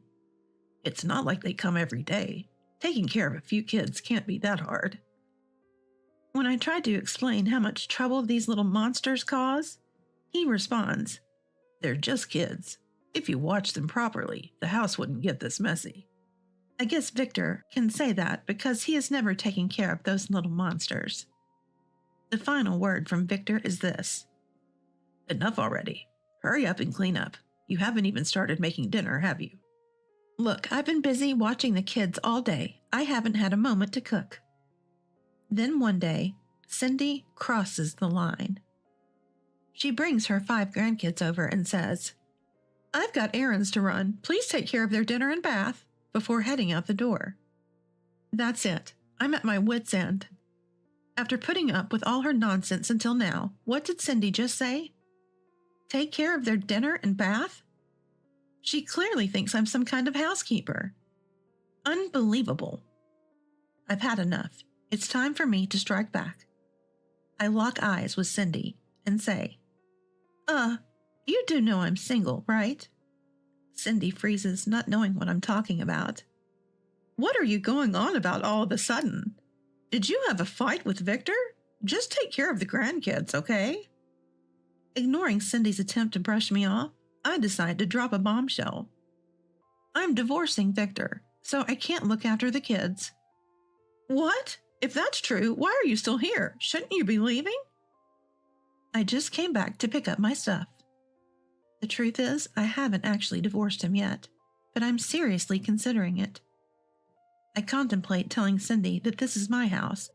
"It's not like they come every day. Taking care of a few kids can't be that hard." When I try to explain how much trouble these little monsters cause, he responds, "They're just kids. If you watch them properly, the house wouldn't get this messy." I guess Victor can say that because he has never taken care of those little monsters. The final word from Victor is this: "Enough already. Hurry up and clean up. You haven't even started making dinner, have you?" Look, I've been busy watching the kids all day. I haven't had a moment to cook. Then one day, Cindy crosses the line. She brings her 5 grandkids over and says, "I've got errands to run. Please take care of their dinner and bath," before heading out the door. That's it. I'm at my wit's end. After putting up with all her nonsense until now, what did Cindy just say? Take care of their dinner and bath? She clearly thinks I'm some kind of housekeeper. Unbelievable. I've had enough. It's time for me to strike back. I lock eyes with Cindy and say, you do know I'm single, right? Cindy freezes, not knowing what I'm talking about. What are you going on about all of a sudden? Did you have a fight with Victor? Just take care of the grandkids, okay? Ignoring Cindy's attempt to brush me off, I decide to drop a bombshell. I'm divorcing Victor, so I can't look after the kids. What? If that's true, why are you still here? Shouldn't you be leaving? I just came back to pick up my stuff. The truth is, I haven't actually divorced him yet, but I'm seriously considering it. I contemplate telling Cindy that this is my house,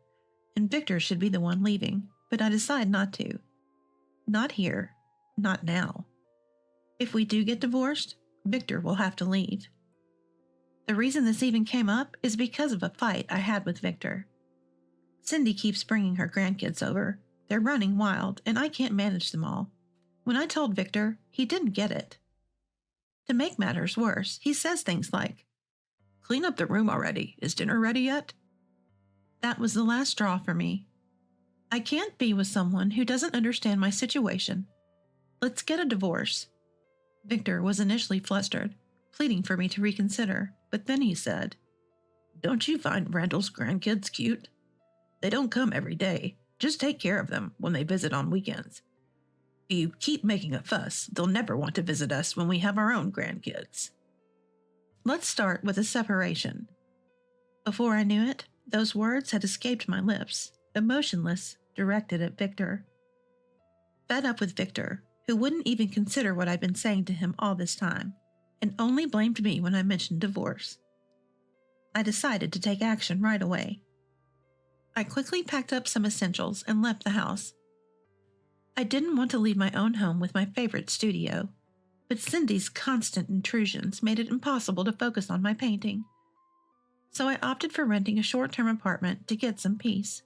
and Victor should be the one leaving, but I decide not to. Not here. Not now. If we do get divorced, Victor will have to leave. The reason this even came up is because of a fight I had with Victor. Cindy keeps bringing her grandkids over. They're running wild, and I can't manage them all. When I told Victor, he didn't get it. To make matters worse, he says things like, "Clean up the room already. Is dinner ready yet?" That was the last straw for me. I can't be with someone who doesn't understand my situation. Let's get a divorce. Victor was initially flustered, pleading for me to reconsider, but then he said, "Don't you find Randall's grandkids cute? They don't come every day. Just take care of them when they visit on weekends. If you keep making a fuss, they'll never want to visit us when we have our own grandkids." Let's start with a separation. Before I knew it, those words had escaped my lips, emotionless, directed at Victor. Fed up with Victor, who wouldn't even consider what I'd been saying to him all this time, and only blamed me when I mentioned divorce. I decided to take action right away. I quickly packed up some essentials and left the house. I didn't want to leave my own home with my favorite studio, but Cindy's constant intrusions made it impossible to focus on my painting. So I opted for renting a short-term apartment to get some peace.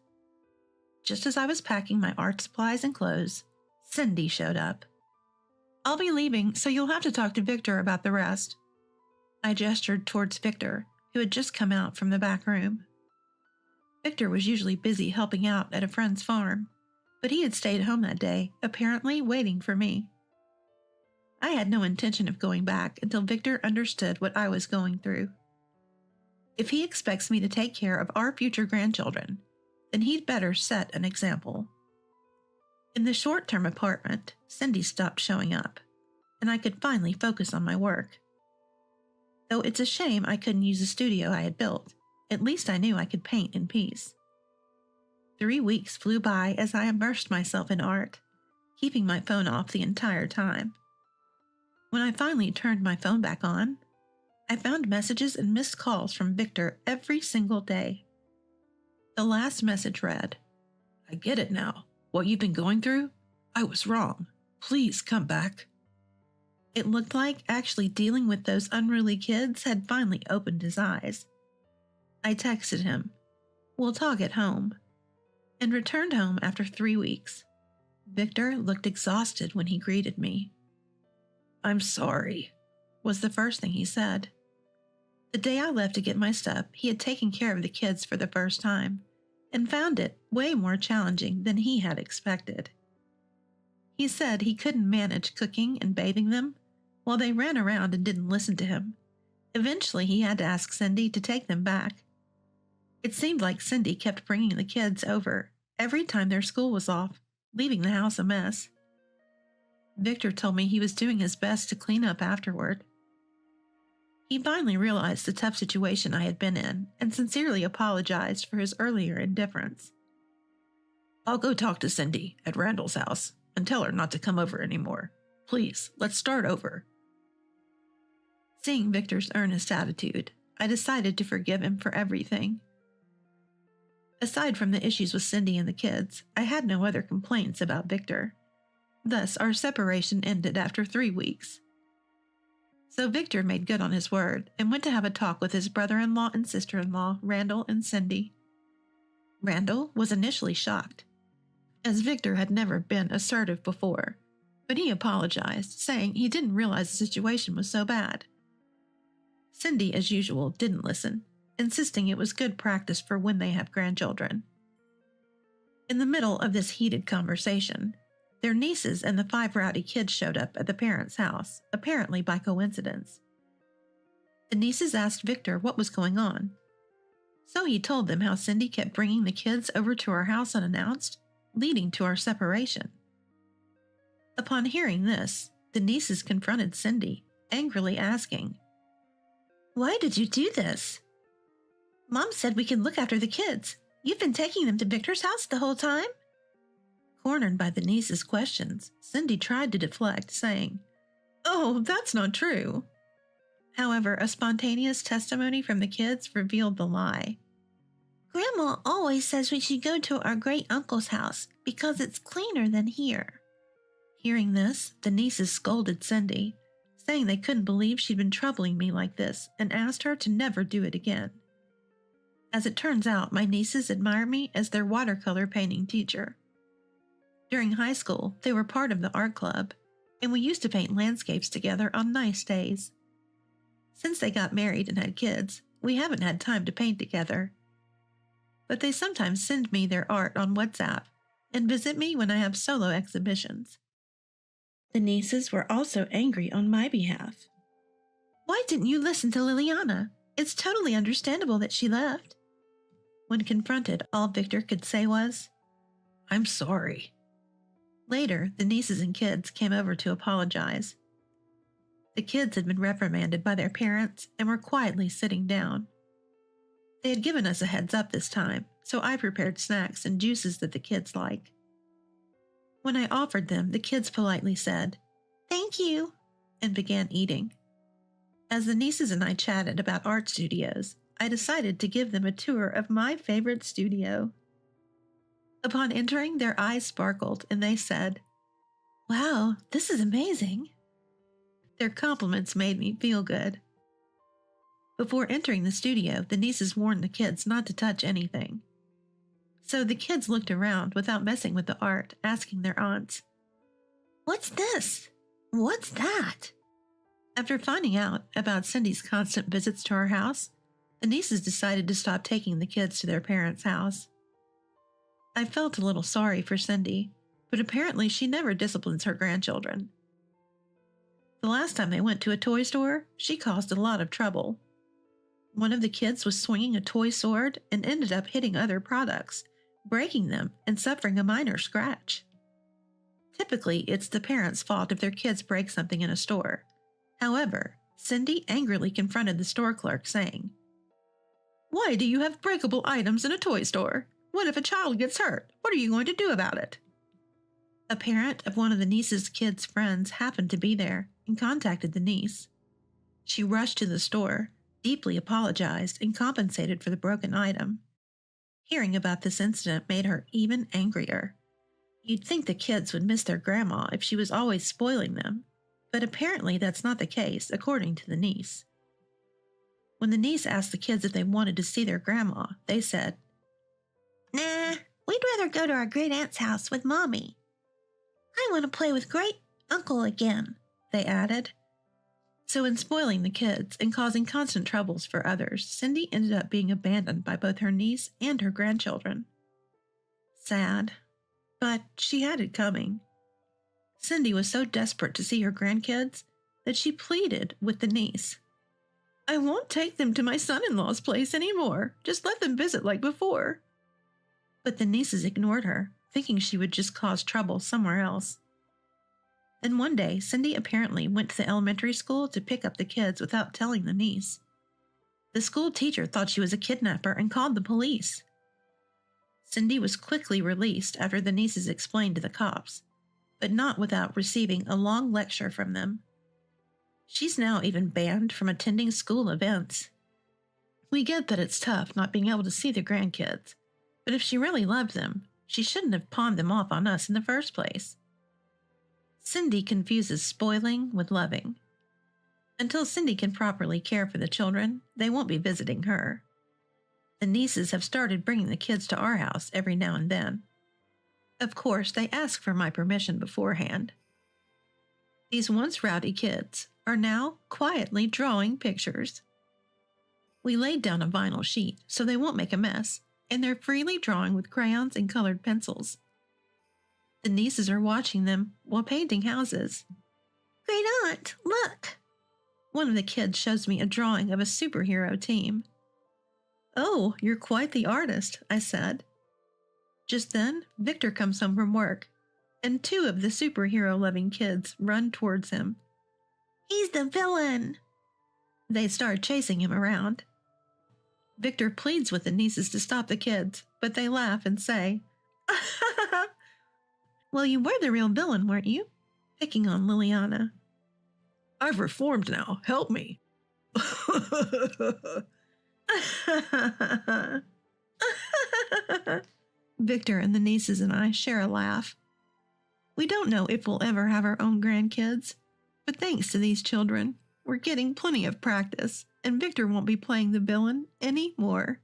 Just as I was packing my art supplies and clothes, Cindy showed up. "I'll be leaving, so you'll have to talk to Victor about the rest." I gestured towards Victor, who had just come out from the back room. Victor was usually busy helping out at a friend's farm, but he had stayed home that day, apparently waiting for me. I had no intention of going back until Victor understood what I was going through. If he expects me to take care of our future grandchildren, then he'd better set an example. In the short-term apartment, Cindy stopped showing up, and I could finally focus on my work. Though it's a shame I couldn't use the studio I had built, at least I knew I could paint in peace. 3 weeks flew by as I immersed myself in art, keeping my phone off the entire time. When I finally turned my phone back on, I found messages and missed calls from Victor every single day. The last message read, "I get it now. What you've been going through? I was wrong. Please come back." It looked like actually dealing with those unruly kids had finally opened his eyes. I texted him, "We'll talk at home," and returned home after 3 weeks. Victor looked exhausted when he greeted me. "I'm sorry," was the first thing he said. The day I left to get my stuff, he had taken care of the kids for the first time, and found it way more challenging than he had expected. He said he couldn't manage cooking and bathing them while they ran around and didn't listen to him. Eventually, he had to ask Cindy to take them back. It seemed like Cindy kept bringing the kids over every time their school was off, leaving the house a mess. Victor told me he was doing his best to clean up afterward. He finally realized the tough situation I had been in and sincerely apologized for his earlier indifference. "I'll go talk to Cindy at Randall's house and tell her not to come over anymore. Please, let's start over." Seeing Victor's earnest attitude, I decided to forgive him for everything. Aside from the issues with Cindy and the kids, I had no other complaints about Victor. Thus, our separation ended after 3 weeks. So Victor made good on his word and went to have a talk with his brother-in-law and sister-in-law, Randall and Cindy. Randall was initially shocked, as Victor had never been assertive before, but he apologized, saying he didn't realize the situation was so bad. Cindy, as usual, didn't listen, insisting it was good practice for when they have grandchildren. In the middle of this heated conversation, their nieces and the 5 rowdy kids showed up at the parents' house, apparently by coincidence. The nieces asked Victor what was going on. So he told them how Cindy kept bringing the kids over to our house unannounced, leading to our separation. Upon hearing this, the nieces confronted Cindy, angrily asking, "Why did you do this? Mom said we could look after the kids. You've been taking them to Victor's house the whole time?" Cornered by the nieces' questions, Cindy tried to deflect, saying, "Oh, that's not true." However, a spontaneous testimony from the kids revealed the lie. "Grandma always says we should go to our great-uncle's house because it's cleaner than here." Hearing this, the nieces scolded Cindy, saying they couldn't believe she'd been troubling me like this and asked her to never do it again. As it turns out, my nieces admire me as their watercolor painting teacher. During high school, they were part of the art club, and we used to paint landscapes together on nice days. Since they got married and had kids, we haven't had time to paint together. But they sometimes send me their art on WhatsApp and visit me when I have solo exhibitions. The nieces were also angry on my behalf. "Why didn't you listen to Liliana? It's totally understandable that she left." When confronted, all Victor could say was, "I'm sorry." Later, the nieces and kids came over to apologize. The kids had been reprimanded by their parents and were quietly sitting down. They had given us a heads up this time, so I prepared snacks and juices that the kids like. When I offered them, the kids politely said, "Thank you," and began eating. As the nieces and I chatted about art studios, I decided to give them a tour of my favorite studio. Upon entering, their eyes sparkled and they said, "Wow, this is amazing." Their compliments made me feel good. Before entering the studio, the nieces warned the kids not to touch anything. So the kids looked around without messing with the art, asking their aunts, "What's this? What's that?" After finding out about Cindy's constant visits to our house, the nieces decided to stop taking the kids to their parents' house. I felt a little sorry for Cindy, but apparently she never disciplines her grandchildren. The last time they went to a toy store, she caused a lot of trouble. One of the kids was swinging a toy sword and ended up hitting other products, breaking them and suffering a minor scratch. Typically, it's the parents' fault if their kids break something in a store. However, Cindy angrily confronted the store clerk, saying, "Why do you have breakable items in a toy store? What if a child gets hurt? What are you going to do about it?" A parent of one of the niece's kids' friends happened to be there and contacted the niece. She rushed to the store, deeply apologized, and compensated for the broken item. Hearing about this incident made her even angrier. You'd think the kids would miss their grandma if she was always spoiling them, but apparently that's not the case, according to the niece. When the niece asked the kids if they wanted to see their grandma, they said, "Nah, we'd rather go to our great-aunt's house with Mommy. I want to play with great-uncle again," they added. So in spoiling the kids and causing constant troubles for others, Cindy ended up being abandoned by both her niece and her grandchildren. Sad, but she had it coming. Cindy was so desperate to see her grandkids that she pleaded with the niece, "I won't take them to my son-in-law's place anymore. Just let them visit like before." But the nieces ignored her, thinking she would just cause trouble somewhere else. Then one day, Cindy apparently went to the elementary school to pick up the kids without telling the niece. The school teacher thought she was a kidnapper and called the police. Cindy was quickly released after the nieces explained to the cops, but not without receiving a long lecture from them. She's now even banned from attending school events. We get that it's tough not being able to see the grandkids, but if she really loved them, she shouldn't have pawned them off on us in the first place. Cindy confuses spoiling with loving. Until Cindy can properly care for the children, they won't be visiting her. The nieces have started bringing the kids to our house every now and then. Of course, they ask for my permission beforehand. These once rowdy kids are now quietly drawing pictures. We laid down a vinyl sheet so they won't make a mess, and they're freely drawing with crayons and colored pencils. The nieces are watching them while painting houses. Great aunt, look! One of the kids shows me a drawing of a superhero team. Oh, you're quite the artist, I said. Just then, Victor comes home from work, and 2 of the superhero-loving kids run towards him. He's the villain! They start chasing him around. Victor pleads with the nieces to stop the kids, but they laugh and say, Well, you were the real villain, weren't you? Picking on Liliana. I've reformed now. Help me. Victor and the nieces and I share a laugh. We don't know if we'll ever have our own grandkids, but thanks to these children, we're getting plenty of practice, and Victor won't be playing the villain anymore.